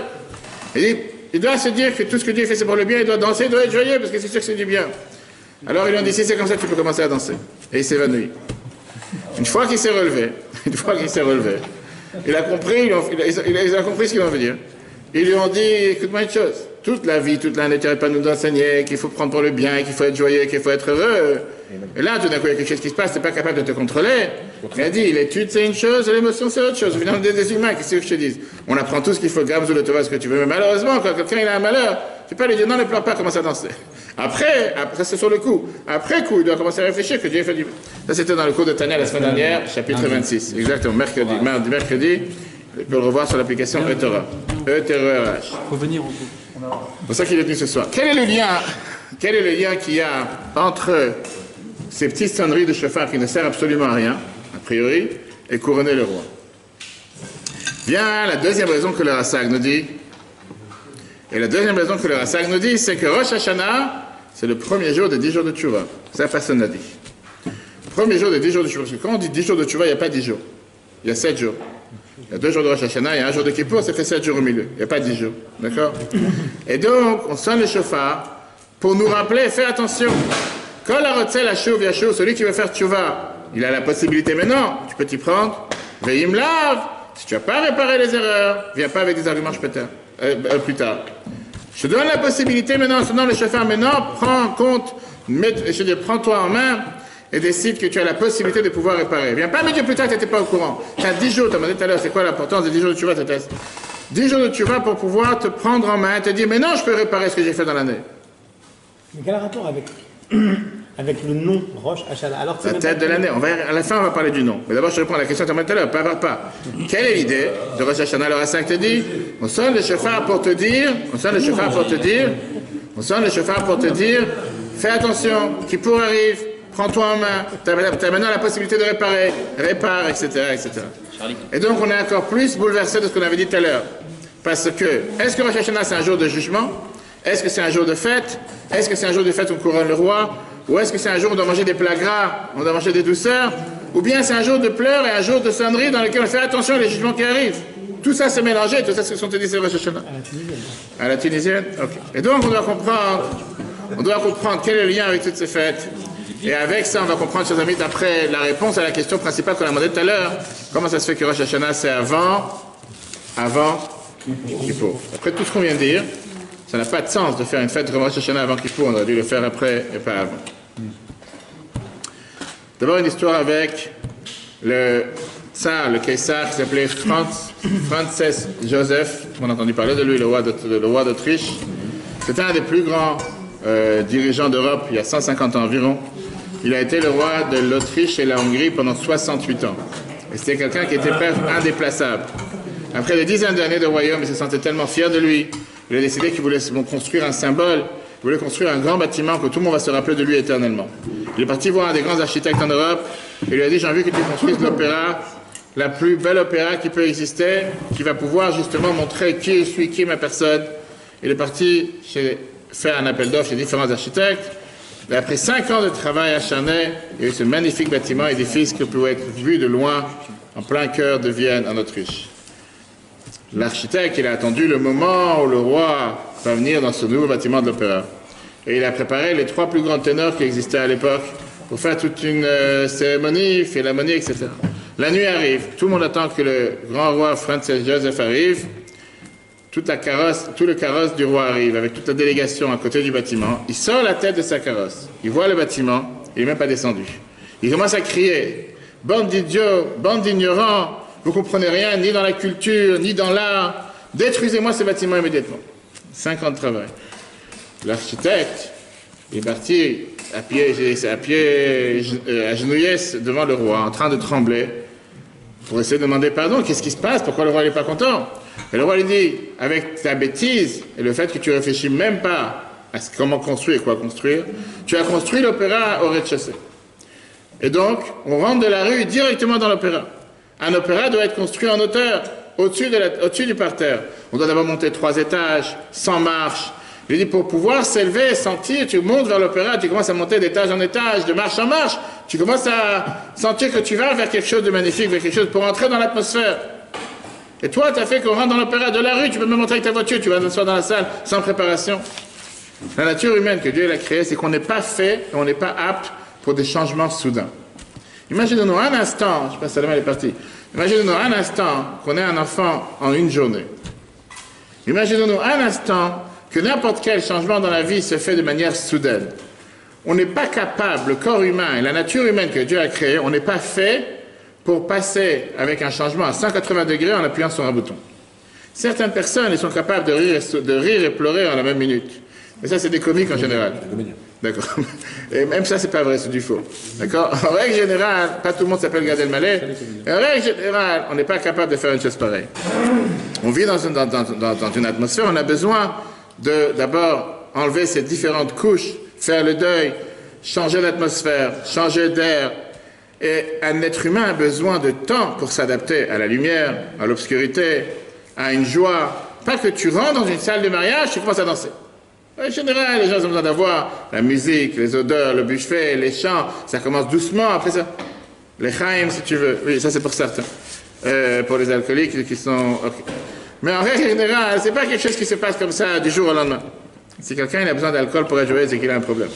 Il dit, il doit se dire que tout ce que Dieu fait, c'est pour le bien, il doit danser, il doit être joyeux, parce que c'est sûr que c'est du bien. Alors ils lui ont dit, si c'est comme ça, tu peux commencer à danser. Et il s'évanouit. Une fois qu'il s'est relevé, il a compris, il a compris ce qu'ils ont veut dire. Ils lui ont dit, écoute-moi une chose, toute la vie, toute l'année, tu n'arrêtes pas de nous enseigner qu'il faut prendre pour le bien, qu'il faut être joyeux, qu'il faut être heureux. Et là, tout d'un coup, il y a quelque chose qui se passe, tu n'es pas capable de te contrôler. Il a dit, l'étude c'est une chose, l'émotion c'est autre chose. Évidemment, des humains, qu'est-ce que je te dis? On apprend tout ce qu'il faut, Gamzou le Tova, ce que tu veux. Mais malheureusement, quand quelqu'un il a un malheur, tu peux pas lui dire, non, ne pleure pas, commence à danser. Après c'est sur le coup. Après coup, il doit commencer à réfléchir que Dieu fait du... Ça, c'était dans le cours de Tania la semaine dernière, chapitre 26. Exactement, mercredi. Tu peux le revoir sur l'application Etora. E-T-R-E-R-H. Faut venir au coup. C'est pour ça qu'il est venu ce soir. Quel est le lien qu'il y a entre ces petites sonneries de chauffard qui ne servent absolument à rien, a priori, et couronner le roi? Bien, la deuxième raison que le Rassag nous dit, c'est que Rosh Hashanah, c'est le premier jour des 10 jours de Tchouva. Ça, personne n'a dit. Premier jour des 10 jours de Tchouva. Parce que quand on dit 10 jours de Tchouva, il n'y a pas 10 jours. Il y a 7 jours. Il y a 2 jours de Rosh Hashanah, il y a 1 jour de Kippour, ça fait 7 jours au milieu. Il n'y a pas 10 jours. D'accord? Et donc, on sonne le chauffard pour nous rappeler, fais attention. Quand la rotzel a chauve, celui qui veut faire tchouva, il a la possibilité maintenant, tu peux t'y prendre. Veille me lave. Si tu n'as pas réparé les erreurs, viens pas avec des arguments plus tard. Je te donne la possibilité maintenant, en sonnant le chauffard maintenant, prends en compte, prends-toi en main et décide que tu as la possibilité de pouvoir réparer. Viens pas me dire plus tard que tu n'étais pas au courant. Tu as 10 jours, tu as demandé tout à l'heure, c'est quoi l'importance des 10 jours de tchouva, 10 jours de tchouva pour pouvoir te prendre en main, te dire, mais non, je peux réparer ce que j'ai fait dans l'année. Mais quel rapport avec le nom Rosh Hashanah? Alors, La tête de l'année. À la fin, on va parler du nom. Mais d'abord, je réponds à la question que tu as tout à l'heure. Pas. Quelle est l'idée de Rosh Hashanah? Le Rassag te dit, on sonne le chauffard pour te dire, fais attention, Kippour arrive, prends-toi en main, tu as maintenant la possibilité de réparer, répare, etc., etc. Et donc, on est encore plus bouleversé de ce qu'on avait dit tout à l'heure. Parce que, est-ce que Rosh Hashanah, c'est un jour de jugement? Est-ce que c'est un jour de fête? Est-ce que c'est un jour de fête où on couronne le roi? Ou est-ce que c'est un jour où on doit manger des plats gras, on doit manger des douceurs? Ou bien c'est un jour de pleurs et un jour de sonnerie dans lequel on fait attention aux jugements qui arrivent? Tout ça c'est mélangé, tout ça c'est ce qu'on te dit, c'est Rosh Hashanah. À la tunisienne. Ok. Et donc on doit comprendre quel est le lien avec toutes ces fêtes. Et avec ça, on va comprendre, chers amis, après la réponse à la question principale qu'on a demandé tout à l'heure. Comment ça se fait que Rosh Hashanah c'est avant Kippour? Après tout ce qu'on vient de dire, ça n'a pas de sens de faire une fête de Rosh Hashanah avant Kippour, on aurait dû le faire après et pas avant. D'abord une histoire avec le Ça, le Caesar qui s'appelait Francis Joseph, on a entendu parler de lui, le roi d'Autriche. C'était un des plus grands dirigeants d'Europe il y a 150 ans environ. Il a été le roi de l'Autriche et la Hongrie pendant 68 ans. Et c'était quelqu'un qui était indéplaçable. Après des dizaines d'années de royaume, il se sentait tellement fier de lui, il a décidé qu'il voulait construire un symbole, il voulait construire un grand bâtiment que tout le monde va se rappeler de lui éternellement. Il est parti voir un des grands architectes en Europe et lui a dit « J'ai envie que tu construises l'opéra, la plus belle opéra qui peut exister, qui va pouvoir justement montrer qui je suis, qui est ma personne. » Il est parti faire un appel d'offres chez différents architectes. Et après 5 ans de travail acharné, il y a eu ce magnifique bâtiment, édifice qui pouvait être vu de loin, en plein cœur de Vienne, en Autriche. L'architecte, il a attendu le moment où le roi va venir dans ce nouveau bâtiment de l'opéra. Et il a préparé les 3 plus grands ténors qui existaient à l'époque pour faire toute une cérémonie, philharmonie, etc. La nuit arrive, tout le monde attend que le grand roi Francis Joseph arrive. Tout le carrosse du roi arrive avec toute la délégation à côté du bâtiment. Il sort la tête de sa carrosse. Il voit le bâtiment. Il n'est même pas descendu. Il commence à crier « Bande d'idiots, bande d'ignorants, vous ne comprenez rien ni dans la culture, ni dans l'art. Détruisez-moi ce bâtiment immédiatement. » 5 ans de travail. L'architecte est parti agenouillé devant le roi, en train de trembler, pour essayer de demander pardon. Qu'est-ce qui se passe? Pourquoi le roi n'est pas content? Et le roi lui dit, avec ta bêtise et le fait que tu réfléchis même pas à comment construire et quoi construire, tu as construit l'opéra au rez-de-chaussée. Et donc, on rentre de la rue directement dans l'opéra. Un opéra doit être construit en hauteur, au-dessus du parterre. On doit d'abord monter 3 étages, sans marche. Il dit, pour pouvoir s'élever, sentir, tu montes vers l'opéra, tu commences à monter d'étage en étage, de marche en marche, tu commences à sentir que tu vas vers quelque chose de magnifique, vers quelque chose pour entrer dans l'atmosphère. Et toi, tu as fait qu'on rentre dans l'opéra de la rue, tu peux même monter avec ta voiture, tu vas t'asseoir dans la salle sans préparation. La nature humaine que Dieu a créée, c'est qu'on n'est pas fait et on n'est pas apte pour des changements soudains. Imaginez-nous un instant, je ne sais pas si Salomé est parti, imaginez-nous un instant qu'on ait un enfant en une journée. Imaginez-nous un instant que n'importe quel changement dans la vie se fait de manière soudaine. On n'est pas capable, le corps humain et la nature humaine que Dieu a créée, on n'est pas fait pour passer avec un changement à 180 degrés en appuyant sur un bouton. Certaines personnes, elles sont capables de rire et pleurer en la même minute. Mais ça, c'est des comiques en général. D'accord. Et même ça, c'est pas vrai, c'est du faux. D'accord. En règle générale, pas tout le monde s'appelle Gad Elmaleh. En règle générale, on n'est pas capable de faire une chose pareille. On vit dans une atmosphère, on a besoin d'abord enlever ces différentes couches, faire le deuil, changer l'atmosphère, changer d'air. Et un être humain a besoin de temps pour s'adapter à la lumière, à l'obscurité, à une joie. Pas que tu rentres dans une salle de mariage, tu commences à danser. En général, les gens ont besoin d'avoir la musique, les odeurs, le buffet, les chants. Ça commence doucement, après ça. Les chaim, si tu veux. Oui, ça c'est pour certains. Pour les alcooliques qui sont... Okay. Mais en règle générale, c'est pas quelque chose qui se passe comme ça du jour au lendemain. Si quelqu'un il a besoin d'alcool pour être joyeux, c'est qu'il a un problème.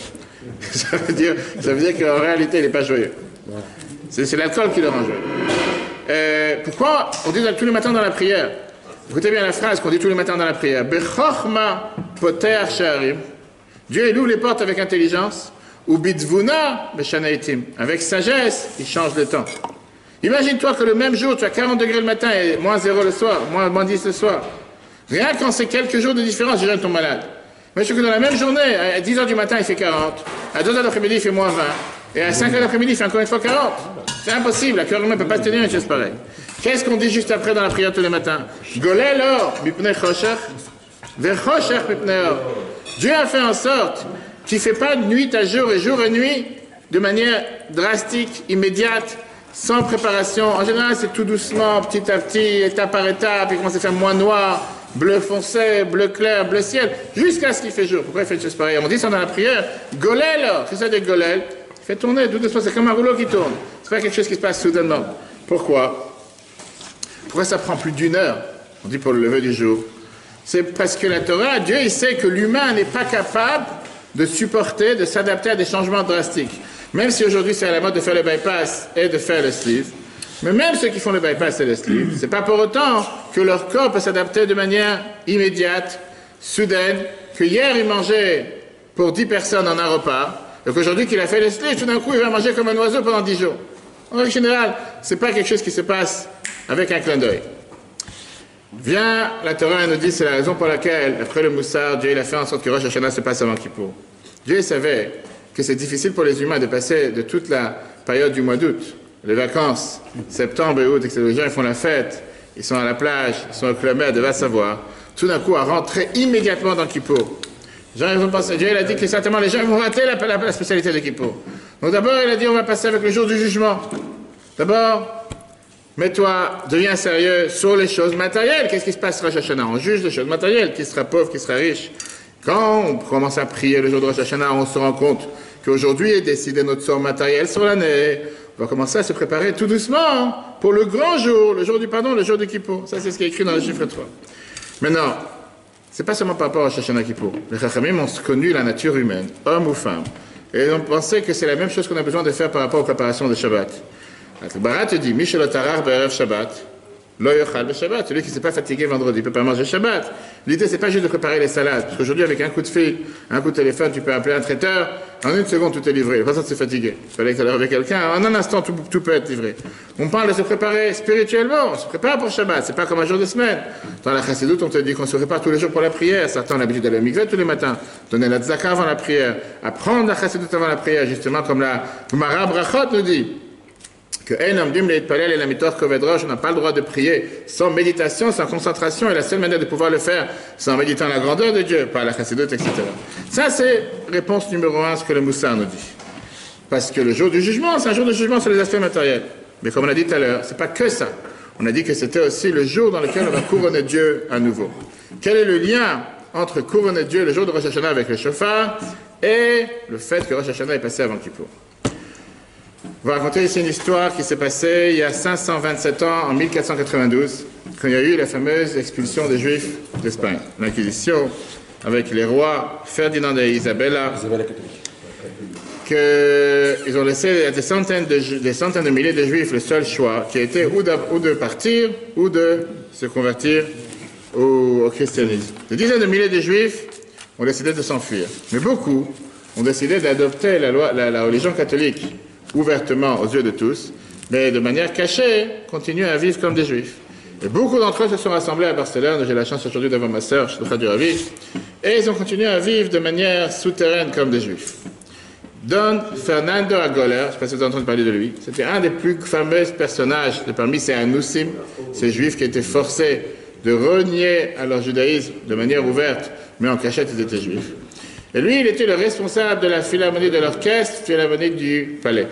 Ça veut dire qu'en réalité, il n'est pas joyeux. C'est l'alcool qui le rend joyeux. Pourquoi on dit tous les matins dans la prière? Écoutez bien la phrase qu'on dit tous les matins dans la prière. Bechorma poter she'arim. Dieu il ouvre les portes avec intelligence. Ou bitvuna beshanaitim. Avec sagesse, il change le temps. Imagine-toi que le même jour, tu as 40 degrés le matin et moins 0 le soir, moins 10 le soir. Rien qu'en ces quelques jours de différence, les gens tombent malades. Mais je sais que dans la même journée, à 10h du matin, il fait 40. À 2h d'après-midi, il fait moins 20. Et à 5h d'après-midi, il fait encore une fois 40. C'est impossible, la cœur humain ne peut pas tenir une chose pareille. Qu'est-ce qu'on dit juste après dans la prière tous les matins? Golel or, mipnei choshech, vechoshech mipnei or. Dieu a fait en sorte qu'il ne fait pas de nuit à jour et jour à nuit de manière drastique, immédiate, sans préparation. En général, c'est tout doucement, petit à petit, étape par étape, il commence à faire moins noir, bleu foncé, bleu clair, bleu ciel, jusqu'à ce qu'il fait jour. Pourquoi il fait une chose pareille? On dit ça dans la prière. Golel or, c'est ça des golel. Il fait tourner tout doucement, c'est comme un rouleau qui tourne. C'est pas quelque chose qui se passe soudainement. Pourquoi ça prend plus d'1 heure? On dit pour le lever du jour. C'est parce que la Torah, Dieu, il sait que l'humain n'est pas capable de supporter, de s'adapter à des changements drastiques. Même si aujourd'hui c'est à la mode de faire le bypass et de faire le sleeve, mais même ceux qui font le bypass et le sleeve, c'est pas pour autant que leur corps peut s'adapter de manière immédiate, soudaine, que hier il mangeait pour 10 personnes en un repas, et qu'aujourd'hui qu'il a fait le sleeve, tout d'un coup il va manger comme un oiseau pendant 10 jours. En règle générale, c'est pas quelque chose qui se passe avec un clin d'œil. Vient la Torah et nous dit c'est la raison pour laquelle, après le Moussar, Dieu il a fait en sorte que Rosh Hashanah se passe avant Kippour. Dieu savait que c'est difficile pour les humains de passer de toute la période du mois d'août, les vacances, septembre et août, etc. Les gens ils font la fête, ils sont à la plage, ils sont au Club Med de Vasse-Savoie, tout d'un coup à rentrer immédiatement dans Kippour. Les gens ils vont penser, Dieu il a dit que certainement les gens vont rater la spécialité de Kippour. Donc d'abord il a dit on va passer avec le jour du jugement. D'abord, mets-toi, deviens sérieux sur les choses matérielles. Qu'est-ce qui se passe Rosh Hashanah? On juge les choses matérielles, qui sera pauvre, qui sera riche. Quand on commence à prier le jour de Rosh Hashanah, on se rend compte qu'aujourd'hui est décidé notre sort matériel sur l'année. On va commencer à se préparer tout doucement pour le grand jour, le jour du pardon, le jour de Kippour. Ça, c'est ce qui est écrit dans le chiffre 3. Maintenant, c'est pas seulement par rapport à Rosh Hashanah Kippour. Les Chachamim ont connu la nature humaine, homme ou femme. Et ils ont pensé que c'est la même chose qu'on a besoin de faire par rapport aux préparations de Shabbat. Le Barat te dit, Michel Tarar Be'erev Shabbat, Lo Yochal Be'Shabbat, celui qui ne s'est pas fatigué vendredi, il ne peut pas manger Shabbat. L'idée, c'est pas juste de préparer les salades, parce qu'aujourd'hui, avec un coup de fil, un coup de téléphone, tu peux appeler un traiteur, en une seconde, tout est livré, pas besoin de se fatiguer. Il fallait que tu avec quelqu'un, en un instant, tout peut être livré. On parle de se préparer spirituellement, on se prépare pour Shabbat, c'est pas comme un jour de semaine. Dans la Chassidoute, on te dit qu'on se prépare tous les jours pour la prière, certains ont l'habitude d'aller au mikveh tous les matins, donner la tzaka avant la prière, apprendre la Chassidoute avant la prière, justement, comme la Gemara Brachot nous dit. Que on n'a pas le droit de prier sans méditation, sans concentration, et la seule manière de pouvoir le faire, c'est en méditant la grandeur de Dieu, par la chassidoute, etc. Ça, c'est réponse numéro 1, ce que le Moussar nous dit. Parce que le jour du jugement, c'est un jour de jugement sur les aspects matériels. Mais comme on a dit tout à l'heure, c'est pas que ça. On a dit que c'était aussi le jour dans lequel on va couronner Dieu à nouveau. Quel est le lien entre couronner Dieu le jour de Rosh Hashanah avec le shofar et le fait que Rosh Hashanah est passé avant Kippour? On va raconter ici une histoire qui s'est passée il y a 527 ans, en 1492, quand il y a eu la fameuse expulsion des Juifs d'Espagne. L'Inquisition, avec les rois Ferdinand et Isabella, qu'ils ont laissé des centaines de milliers de Juifs le seul choix, qui était ou de partir, ou de se convertir au christianisme. Des dizaines de milliers de Juifs ont décidé de s'enfuir. Mais beaucoup ont décidé d'adopter la religion catholique, ouvertement aux yeux de tous, mais de manière cachée, continuent à vivre comme des Juifs. Et beaucoup d'entre eux se sont rassemblés à Barcelone, j'ai la chance aujourd'hui d'avoir ma sœur, Shlocha Duravi, et ils ont continué à vivre de manière souterraine comme des Juifs. Don Fernando Agoller, je ne sais pas si vous avez entendu parler de lui, c'était un des plus fameux personnages de parmi ces Anoussim, ces Juifs qui étaient forcés de renier à leur judaïsme de manière ouverte, mais en cachette ils étaient Juifs. Et lui, il était le responsable de la philharmonie de l'orchestre, philharmonique du palais.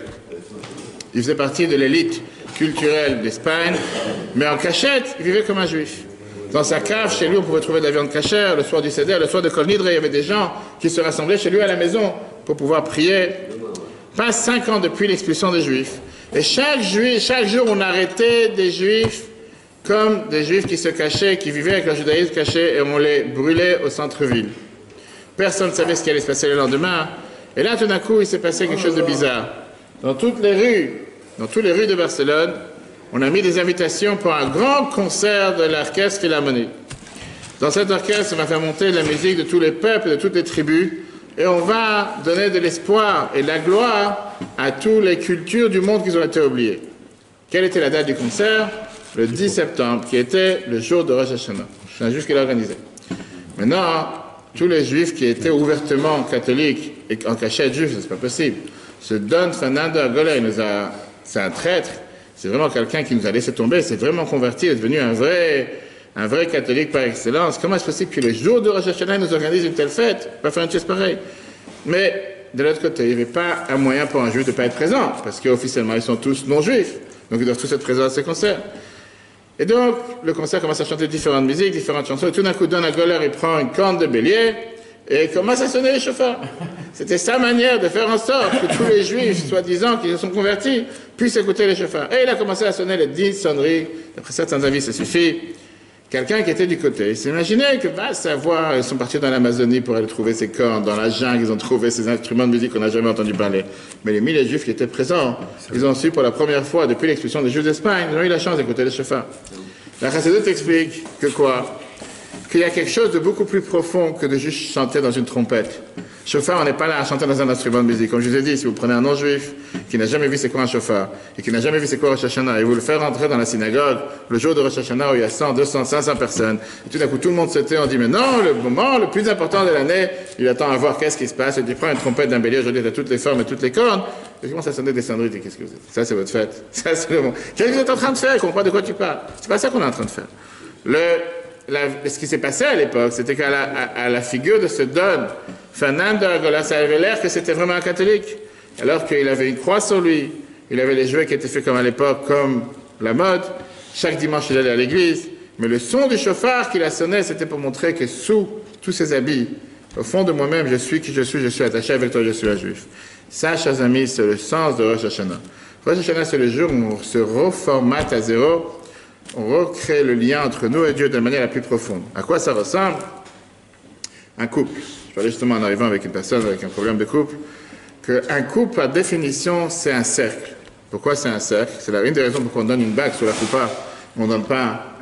Il faisait partie de l'élite culturelle d'Espagne, mais en cachette, il vivait comme un juif. Dans sa cave, chez lui, on pouvait trouver de la viande cachère, le soir du Seder, le soir de Kol Nidre, il y avait des gens qui se rassemblaient chez lui à la maison pour pouvoir prier. Passe 5 ans depuis l'expulsion des Juifs. Et chaque jour, on arrêtait des Juifs comme des Juifs qui se cachaient, qui vivaient avec leur judaïsme caché, et on les brûlait au centre-ville. Personne ne savait ce qui allait se passer le lendemain. Et là, tout d'un coup, il s'est passé quelque chose de bizarre. Dans toutes les rues de Barcelone, on a mis des invitations pour un grand concert de l'orchestre philharmonique. Dans cet orchestre, on va faire monter la musique de tous les peuples, de toutes les tribus, et on va donner de l'espoir et de la gloire à toutes les cultures du monde qui ont été oubliées. Quelle était la date du concert? Le 10 septembre, qui était le jour de Rosh Hashanah. C'est un juif qui l'a organisé. Maintenant, tous les juifs qui étaient ouvertement catholiques et en cachette juifs, c'est pas possible. Ce Don Fernando Agoller, c'est un traître, c'est vraiment quelqu'un qui nous a laissé tomber, c'est vraiment converti, il est devenu un vrai catholique par excellence. Comment est-ce possible que le jour de Rosh Hashanah nous organise une telle fête? On va faire une chose pareille. Mais de l'autre côté, il n'y avait pas un moyen pour un juif de ne pas être présent, parce qu'officiellement, ils sont tous non-juifs, donc ils doivent tous être présents à ces concerts. Et donc, le concert commence à chanter différentes musiques, différentes chansons, et tout d'un coup, Don Agoller, il prend une corne de bélier, et il commence à sonner les chauffeurs. C'était sa manière de faire en sorte que tous les juifs, soi-disant, qui se sont convertis, puissent écouter les chauffeurs. Et il a commencé à sonner les 10 sonneries, d'après certains avis, ça suffit. Quelqu'un qui était du côté, il s'imaginait que, va savoir, ils sont partis dans l'Amazonie pour aller trouver ces cornes, dans la jungle, ils ont trouvé ces instruments de musique qu'on n'a jamais entendu parler. Mais les milliers de juifs qui étaient présents, ils ont su pour la première fois, depuis l'expulsion des juifs d'Espagne, ils ont eu la chance d'écouter les chauffeurs. La Chassidoute explique que quoi? Qu'il y a quelque chose de beaucoup plus profond que de juste chanter dans une trompette. Chauffard, on n'est pas là à chanter dans un instrument de musique. Comme je vous ai dit, si vous prenez un non-juif qui n'a jamais vu c'est quoi un chauffard et qui n'a jamais vu c'est quoi Rosh Hashanah et vous le faites rentrer dans la synagogue le jour de Rosh Hashanah où il y a 100, 200, 500 personnes et tout d'un coup tout le monde se tait, on dit mais non, le moment le plus important de l'année, il attend à voir qu'est-ce qui se passe et tu prends une trompette d'un bélier, aujourd'hui tu as toutes les formes et toutes les cornes et commence à sonner des cendriers et qu'est-ce que vous êtes? Ça c'est votre fête. Ça c'est le moment. Qu'est-ce que vous êtes en train de faire? Je comprends pas de quoi tu parles. C'est pas ça qu'on est en train de faire. Ce qui s'est passé à l'époque, c'était qu'à la figure de ce Don, Fernando Argola, ça avait l'air que c'était vraiment un catholique. Alors qu'il avait une croix sur lui, il avait les jouets qui étaient faits comme à l'époque, comme la mode. Chaque dimanche, il allait à l'église. Mais le son du chauffard qu'il a sonné, c'était pour montrer que sous tous ces habits, au fond de moi-même, je suis qui je suis attaché avec toi, je suis un juif. Ça, chers amis, c'est le sens de Rosh Hashanah. Rosh Hashanah, c'est le jour où on se reformate à zéro. On recrée le lien entre nous et Dieu de manière la plus profonde. À quoi ça ressemble? Un couple. Je parlais justement en arrivant avec une personne avec un problème de couple, qu'un couple, par définition, c'est un cercle. Pourquoi c'est un cercle? C'est une des raisons pour qu'on donne une bague sur la coupa. On ne donne pas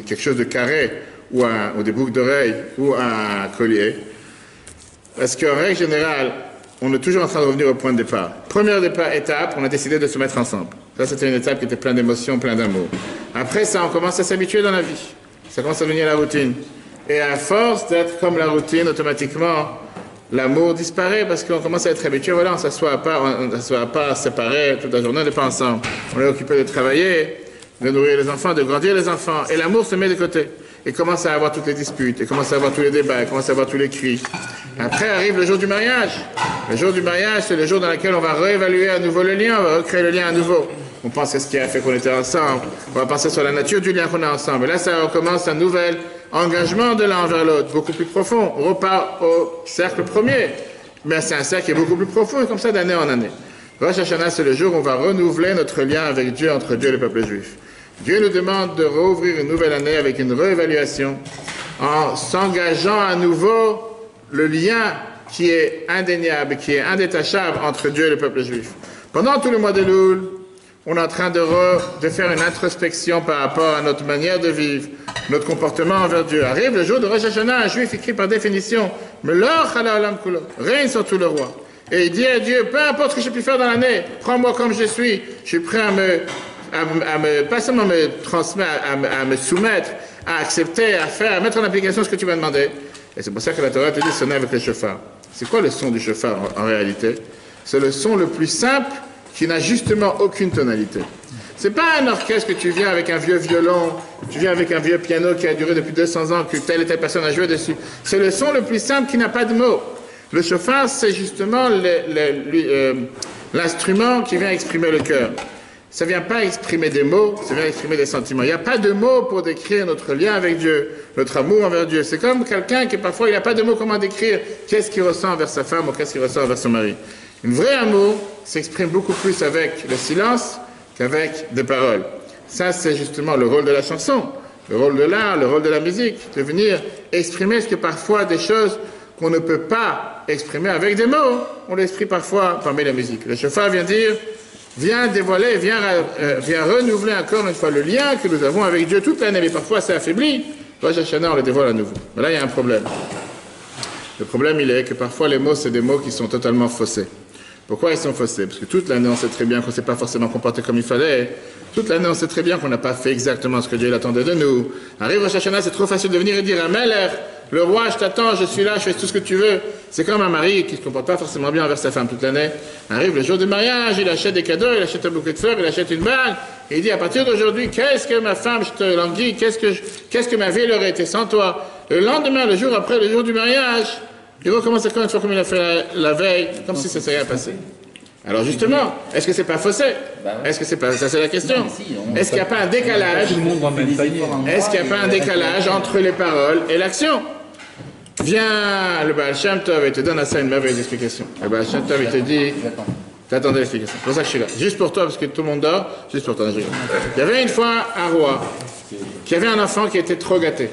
quelque chose de carré ou des boucles d'oreilles ou un collier. Parce qu'en règle générale, on est toujours en train de revenir au point de départ. Première étape, on a décidé de se mettre ensemble. Ça, c'était une étape qui était pleine d'émotions, pleine d'amour. Après ça, on commence à s'habituer dans la vie. Ça commence à devenir la routine. Et à force d'être comme la routine, automatiquement, l'amour disparaît parce qu'on commence à être habitué. Voilà, on ne s'assoit pas séparés toute la journée, on n'est pas ensemble. On est occupé de travailler, de nourrir les enfants, de grandir les enfants. Et l'amour se met de côté. Et commence à avoir toutes les disputes, et commence à avoir tous les débats, et commence à avoir tous les cris. Après arrive le jour du mariage. Le jour du mariage, c'est le jour dans lequel on va réévaluer à nouveau le lien, on va recréer le lien à nouveau. On pense à ce qui a fait qu'on était ensemble, on va penser sur la nature du lien qu'on a ensemble. Et là, ça recommence un nouvel engagement de l'un envers l'autre, beaucoup plus profond. On repart au cercle premier, mais c'est un cercle qui est beaucoup plus profond, et comme ça d'année en année. Rosh Hashanah, c'est le jour où on va renouveler notre lien avec Dieu, entre Dieu et le peuple juif. Dieu nous demande de rouvrir une nouvelle année avec une réévaluation, en s'engageant à nouveau le lien qui est indéniable, qui est indétachable entre Dieu et le peuple juif. Pendant tout le mois de Loul, on est en train de faire une introspection par rapport à notre manière de vivre, notre comportement envers Dieu. Arrive le jour de Rosh Hashanah, un juif écrit par définition, « Melech ala olam kulo » règne sur tout le roi. Et il dit à Dieu, peu importe ce que j'ai pu faire dans l'année, prends-moi comme je suis prêt pas seulement me transmettre, à me soumettre, à accepter, à faire, à mettre en application ce que tu m'as demandé. Et c'est pour ça que la Torah te dit sonner avec le chauffard. C'est quoi le son du chauffard en réalité? C'est le son le plus simple qui n'a justement aucune tonalité. C'est pas un orchestre que tu viens avec un vieux violon, tu viens avec un vieux piano qui a duré depuis 200 ans, que telle et telle personne a joué dessus. C'est le son le plus simple qui n'a pas de mots. Le chauffard, c'est justement l'instrument qui vient exprimer le cœur. Ça ne vient pas exprimer des mots, ça vient exprimer des sentiments. Il n'y a pas de mots pour décrire notre lien avec Dieu, notre amour envers Dieu. C'est comme quelqu'un qui parfois il n'a pas de mots comment décrire qu'est-ce qu'il ressent envers sa femme ou qu'est-ce qu'il ressent envers son mari. Un vrai amour s'exprime beaucoup plus avec le silence qu'avec des paroles. Ça, c'est justement le rôle de la chanson, le rôle de l'art, le rôle de la musique, de venir exprimer ce que parfois des choses qu'on ne peut pas exprimer avec des mots, on l'exprime parfois parmi la musique. Le chauffard vient dire, vient dévoiler, vient renouveler encore une fois le lien que nous avons avec Dieu toute l'année, mais parfois c'est affaibli. Rosh Hashanah, on le dévoile à nouveau. Mais là, il y a un problème. Le problème, il est que parfois les mots, c'est des mots qui sont totalement faussés. Pourquoi ils sont faussés? Parce que toute l'année, on sait très bien qu'on ne s'est pas forcément comporté comme il fallait. Toute l'année, on sait très bien qu'on n'a pas fait exactement ce que Dieu attendait de nous. Arrive Rosh Hashanah, c'est trop facile de venir et dire à Melech, le roi, je t'attends, je suis là, je fais tout ce que tu veux. C'est comme un mari qui ne se comporte pas forcément bien envers sa femme toute l'année. Arrive le jour du mariage, il achète des cadeaux, il achète un bouquet de fleurs, il achète une bague. Et il dit, à partir d'aujourd'hui, qu'est-ce que ma femme, je te languis, qu'est-ce que ma vie aurait été sans toi? Le lendemain, le jour après, le jour du mariage, il recommence encore une fois comme il a fait la veille, comme si ça s'était rien passé. Alors justement, est-ce que c'est pas faussé? Est-ce que c'est pas ça, c'est la question. Est-ce qu'il n'y a pas un décalage? Est-ce qu'il n'y a pas un décalage entre les paroles et l'action? Viens, le Baal Shem Tov, et te donne à ça une merveilleuse explication. Le Baal Shem Tov, il te dit, t'attendais l'explication. C'est pour ça que je suis là. Juste pour toi, parce que tout le monde dort, juste pour toi. Il y avait une fois un roi qui avait un enfant qui était trop gâté.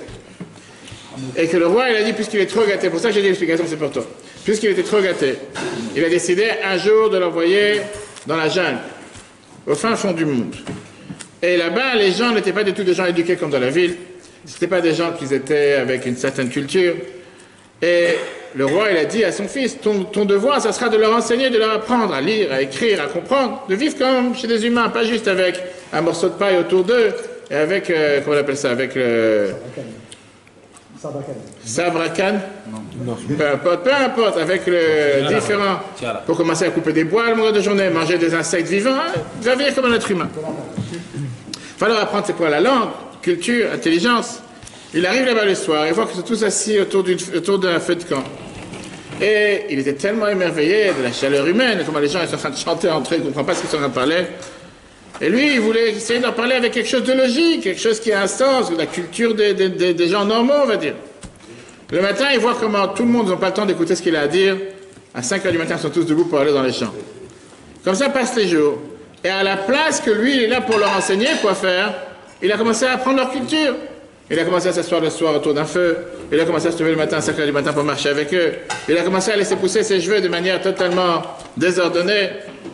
Et que le roi, il a dit, puisqu'il est trop gâté, pour ça que j'ai dit l'explication, c'est pour toi. Puisqu'il était trop gâté, il a décidé un jour de l'envoyer dans la jungle, au fin fond du monde. Et là-bas, les gens n'étaient pas du tout des gens éduqués comme dans la ville. Ce n'étaient pas des gens qui étaient avec une certaine culture. Et le roi, il a dit à son fils, ton devoir, ça sera de leur enseigner, de leur apprendre à lire, à écrire, à comprendre, de vivre comme chez des humains, pas juste avec un morceau de paille autour d'eux, et avec, comment on appelle ça, avec le... Sabre à canne. Peu importe, avec le différent. Pour commencer à couper des bois à longueur de journée, manger des insectes vivants, il va vivre comme un être humain. Il va leur apprendre c'est quoi la langue, culture, intelligence. Il arrive là-bas le soir, il voit qu'ils sont tous assis autour d'un feu de camp. Et il était tellement émerveillé de la chaleur humaine, comment les gens ils sont en train de chanter entre eux, ils ne comprennent pas ce qu'ils sont en train de parler. Et lui, il voulait essayer d'en parler avec quelque chose de logique, quelque chose qui a un sens, de la culture des gens normaux, on va dire. Le matin, il voit comment tout le monde n'a pas le temps d'écouter ce qu'il a à dire. À 5 h du matin, ils sont tous debout pour aller dans les champs. Comme ça passent les jours. Et à la place que lui, il est là pour leur enseigner quoi faire, il a commencé à apprendre leur culture. Il a commencé à s'asseoir le soir autour d'un feu. Il a commencé à se lever le matin à 5 h du matin pour marcher avec eux. Il a commencé à laisser pousser ses cheveux de manière totalement désordonnée.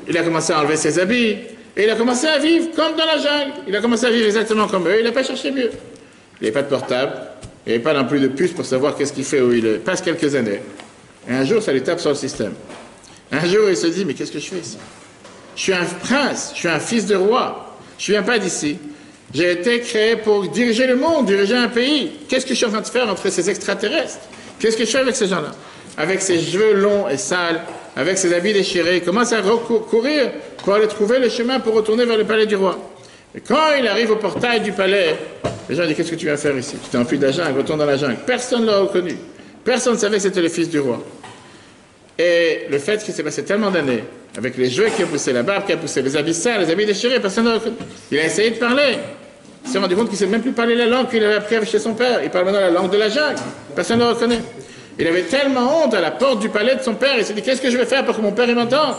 Il a commencé à enlever ses habits. Et il a commencé à vivre comme dans la jungle. Il a commencé à vivre exactement comme eux. Il n'a pas cherché mieux. Il n'avait pas de portable. Il n'avait pas non plus de puce pour savoir qu'est-ce qu'il fait où il est. Il passe quelques années. Et un jour, ça lui tape sur le système. Un jour, il se dit, mais qu'est-ce que je fais ici? Je suis un prince. Je suis un fils de roi. Je ne viens pas d'ici. J'ai été créé pour diriger le monde, diriger un pays. Qu'est-ce que je suis en train de faire entre ces extraterrestres? Qu'est-ce que je fais avec ces gens-là? Avec ses cheveux longs et sales, avec ses habits déchirés, il commence à courir pour aller trouver le chemin pour retourner vers le palais du roi. Et quand il arrive au portail du palais, les gens disent, qu'est-ce que tu viens faire ici? Tu t'es enfui de la jungle, retourne dans la jungle. Personne ne l'a reconnu. Personne ne savait que c'était le fils du roi. Et le fait qu'il s'est passé tellement d'années, avec les cheveux qui ont poussé, la barbe qui a poussé, les habits sales, les habits déchirés, personne ne l'a reconnu. Il a essayé de parler. Il s'est rendu compte qu'il ne sait même plus parler la langue qu'il avait appris chez son père. Il parle maintenant la langue de la jungle. Personne ne le reconnaît. Il avait tellement honte à la porte du palais de son père. Il s'est dit, qu'est-ce que je vais faire pour que mon père m'entende?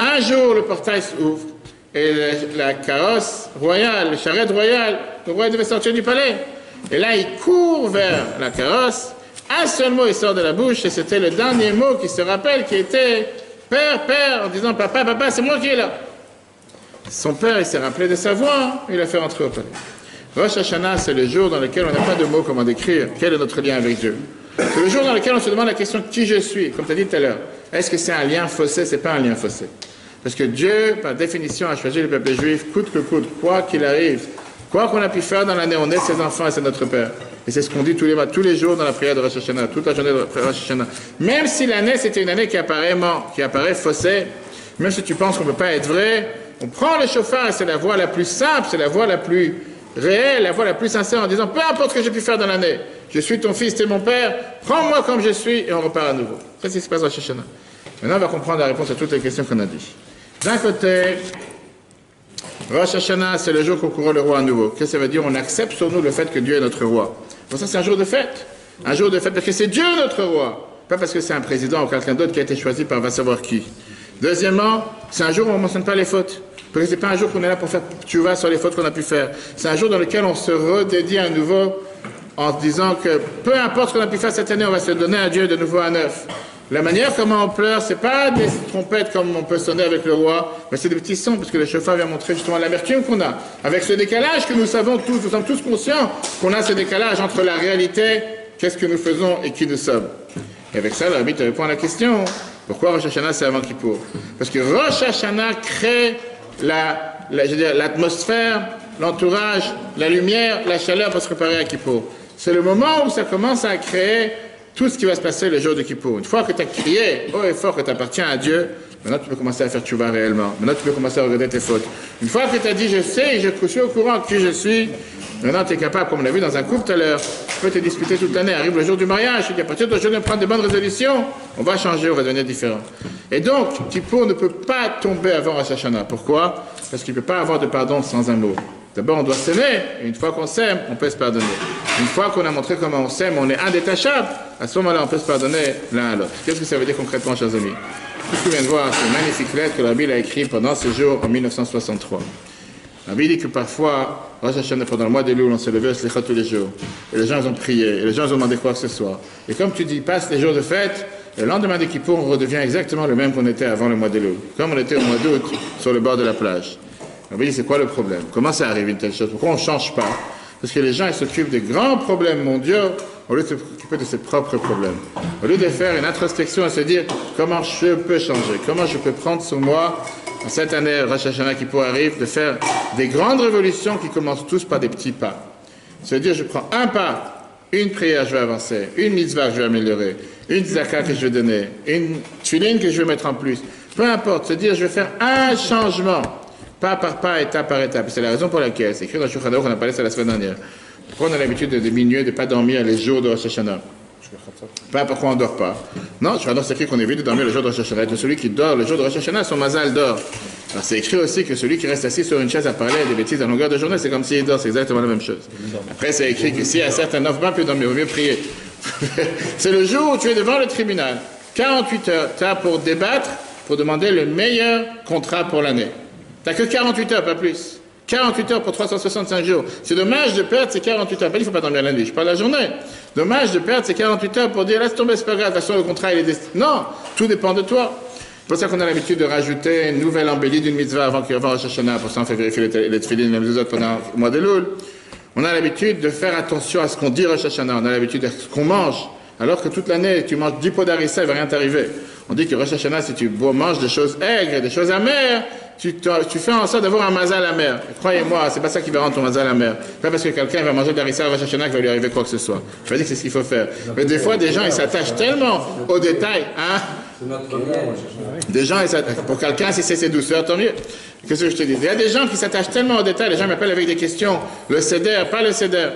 Un jour, le portail s'ouvre et la carrosse royale, le charrette royale, le roi devait sortir du palais. Et là, il court vers la carrosse. Un seul mot, il sort de la bouche et c'était le dernier mot qui se rappelle, qui était « Père, Père », en disant « Papa, Papa, c'est moi qui est là ». Son père, il s'est rappelé de sa voix, il l'a fait rentrer au palais. Rosh Hashanah, c'est le jour dans lequel on n'a pas de mots comment décrire. Quel est notre lien avec Dieu? C'est le jour dans lequel on se demande la question qui je suis, comme tu as dit tout à l'heure. Est-ce que c'est un lien faussé? C'est pas un lien faussé. Parce que Dieu, par définition, a choisi le peuple juif, coûte que coûte, quoi qu'il arrive, quoi qu'on a pu faire dans l'année, on est ses enfants et c'est notre Père. Et c'est ce qu'on dit tous les jours dans la prière de Rosh Hashanah, toute la journée de Rosh Hashanah. Même si l'année, c'était une année qui apparaît faussée, même si tu penses qu'on ne peut pas être vrai, on prend le chauffard et c'est la voie la plus simple, c'est la voie la plus réelle, la voie la plus sincère en disant, peu importe ce que j'ai pu faire dans l'année, je suis ton fils, tu es mon père, prends-moi comme je suis et on repart à nouveau. Ça, c'est ce qui se passe à Rosh Hashanah. Maintenant, on va comprendre la réponse à toutes les questions qu'on a dit. D'un côté, Rosh Hashanah, c'est le jour qu'on couronne le roi à nouveau. Qu'est-ce que ça veut dire? On accepte sur nous le fait que Dieu est notre roi. Pour ça, c'est un jour de fête. Un jour de fête parce que c'est Dieu notre roi. Pas parce que c'est un président ou quelqu'un d'autre qui a été choisi par va savoir qui. Deuxièmement, c'est un jour où on ne mentionne pas les fautes. Parce que ce n'est pas un jour qu'on est là pour faire tchouva sur les fautes qu'on a pu faire. C'est un jour dans lequel on se redédie à nouveau en se disant que peu importe ce qu'on a pu faire cette année, on va se donner à Dieu de nouveau à neuf. La manière comment on pleure, c'est pas des trompettes comme on peut sonner avec le roi, mais c'est des petits sons, parce que le chauffard vient montrer justement l'amertume qu'on a. Avec ce décalage que nous savons tous, nous sommes tous conscients qu'on a ce décalage entre la réalité, qu'est-ce que nous faisons et qui nous sommes. Et avec ça, le rabbi te répond à la question, pourquoi Rosh Hashanah c'est avant Kippour? Parce que Rosh Hashanah crée l'atmosphère, l'entourage, la lumière, la chaleur pour se préparer à Kippour. C'est le moment où ça commence à créer tout ce qui va se passer le jour de Kippour. Une fois que tu as crié haut et fort que tu appartiens à Dieu, maintenant tu peux commencer à faire tchouva réellement. Maintenant tu peux commencer à regretter tes fautes. Une fois que tu as dit je sais, je suis au courant de qui je suis, maintenant tu es capable, comme on l'a vu dans un couple tout à l'heure, tu peux te disputer toute l'année. Arrive le jour du mariage, tu dis à partir de aujourd'hui on prend de bonnes résolutions, on va changer, on va devenir différent. Et donc, Kippour ne peut pas tomber avant Rosh Hashanah. Pourquoi? Parce qu'il ne peut pas avoir de pardon sans un mot. D'abord, on doit s'aimer, et une fois qu'on s'aime, on peut se pardonner. Une fois qu'on a montré comment on s'aime, on est indétachable, à ce moment-là, on peut se pardonner l'un à l'autre. Qu'est-ce que ça veut dire concrètement, chers amis? Tout ce qu'on vient de voir, c'est une magnifique lettre que le rabbi a écrite pendant ce jour en 1963. Le rabbi dit que parfois, Rosh Hashanah, pendant le mois de Elul, on se levait au Slicha tous les jours, et les gens ont prié, et les gens ont demandé quoi que ce soit. Et comme tu dis, passe les jours de fête, le lendemain de Kippour, on redevient exactement le même qu'on était avant le mois d'Elul, comme on était au mois d'août, sur le bord de la plage. On va dire, c'est quoi le problème? Comment ça arrive une telle chose? Pourquoi on ne change pas? Parce que les gens, ils s'occupent des grands problèmes mondiaux au lieu de s'occuper de ses propres problèmes. Au lieu de faire une introspection et se dire comment je peux changer, comment je peux prendre sur moi, en cette année, Rosh Hashanah qui arrive, de faire des grandes révolutions qui commencent tous par des petits pas. Se dire, je prends un pas, une prière, je vais avancer, une mitzvah que je vais améliorer, une zaka que je vais donner, une tefilin que je vais mettre en plus. Peu importe, se dire, je vais faire un changement, pas par pas, étape par étape. C'est la raison pour laquelle, c'est écrit dans Shulchan Aruch, on a parlé ça la semaine dernière. Pourquoi on a l'habitude de diminuer, de ne pas dormir les jours de Rosh Hashanah? Pas pourquoi on ne dort pas. Non, je c'est écrit qu'on évite de dormir le jour de Rosh Hashanah. Celui qui dort le jour de Rosh Hashanah, son mazal dort. Alors c'est écrit aussi que celui qui reste assis sur une chaise à parler des bêtises à longueur de journée, c'est comme s'il dort, c'est exactement la même chose. Après, c'est écrit que si un certain offre pas peut dormir, il vaut mieux prier. C'est le jour où tu es devant le tribunal. 48 heures, tu as pour débattre, pour demander le meilleur contrat pour l'année. Tu n'as que 48 heures, pas plus. 48 heures pour 365 jours. C'est dommage de perdre ces 48 heures. Il ne faut pas dormir la nuit, je parle la journée. Dommage de perdre ces 48 heures pour dire, laisse tomber, c'est pas grave, de toute façon, le contrat, il est destiné. Non, tout dépend de toi. C'est pour ça qu'on a l'habitude de rajouter une nouvelle embellie d'une mitzvah avant Rosh Hashanah. Pour ça, on fait vérifier les tefillin, les mezuzot pendant le mois de Loul. On a l'habitude de faire attention à ce qu'on dit Rosh Hashanah. On a l'habitude de ce qu'on mange. Alors que toute l'année, tu manges 10 pots d'harissa, il ne va rien t'arriver. On dit que Rosh Hashanah, si tu manges des choses aigres, des choses amères, tu fais en sorte d'avoir un mazal amer. Croyez-moi, c'est pas ça qui va rendre ton mazal amer. Pas parce que quelqu'un va manger de l'harissa à Rosh Hashanah qu'il va lui arriver quoi que ce soit. Je veux dire que c'est ce qu'il faut faire. Mais des fois, des gens, ils s'attachent tellement aux détails, hein. Des gens, pour quelqu'un, si c'est ses douceurs, tant mieux. Qu'est-ce que je te dis? Il y a des gens qui s'attachent tellement aux détails, les gens m'appellent avec des questions. Le seder, pas le seder.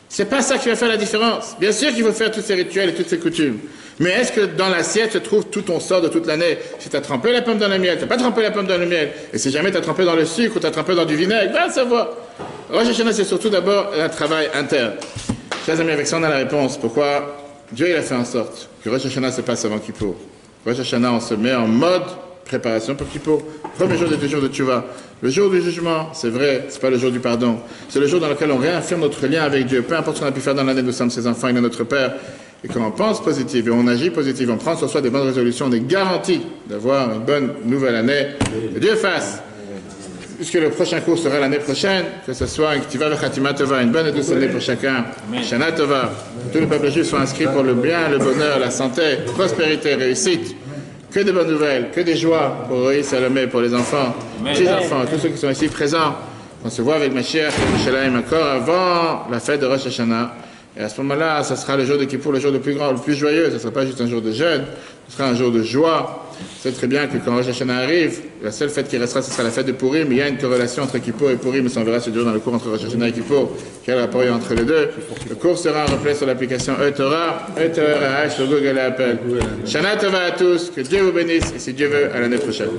C'est pas ça qui va faire la différence. Bien sûr qu'il faut faire tous ces rituels et toutes ces coutumes. Mais est-ce que dans l'assiette se trouve tout ton sort de toute l'année? Si tu as trempé la pomme dans le miel, tu n'as pas trempé la pomme dans le miel, et si jamais tu as trempé dans le sucre ou tu as trempé dans du vinaigre, va savoir. Rosh Hashanah, c'est surtout d'abord un travail interne. Chers amis, avec ça, on a la réponse. Pourquoi Dieu il a fait en sorte que Rosh Hashanah se passe avant Kippour. Rosh Hashanah, on se met en mode préparation pour Kippour. Premier jour des jours de Teshuvah. Le jour du jugement, c'est vrai, c'est pas le jour du pardon. C'est le jour dans lequel on réaffirme notre lien avec Dieu. Peu importe ce qu'on a pu faire dans l'année, nous sommes ses enfants, il est notre Père. Et quand on pense positif et on agit positif, on prend sur soi des bonnes résolutions, on est garanti d'avoir une bonne nouvelle année. Que Dieu fasse. Puisque le prochain cours sera l'année prochaine, que ce soit une bonne et douce année pour chacun. Shana Tova. Tous les peuples juifs sont inscrits pour le bien, le bonheur, la santé, prospérité, réussite. Que de bonnes nouvelles, que des joies pour Roïs, Salomé, pour les enfants, les enfants, tous ceux qui sont ici présents. On se voit avec Mashiach et Yerushalayim encore avant la fête de Rosh Hashanah. Et à ce moment-là, ça sera le jour de Kippour, le jour le plus grand, le plus joyeux. Ce ne sera pas juste un jour de jeûne, ce sera un jour de joie. Vous savez très bien que quand Rosh Hashanah arrive, la seule fête qui restera, ce sera la fête de Purim. Il y a une corrélation entre Kippour et Purim, mais on verra ce jour dans le cours entre Rosh Hashanah et Kippour. Quel rapport il y a entre les deux? Le cours sera replay sur l'application E-Torah, E-Torah sur Google et Apple. Shana Tova à tous, que Dieu vous bénisse, et si Dieu veut, à l'année prochaine.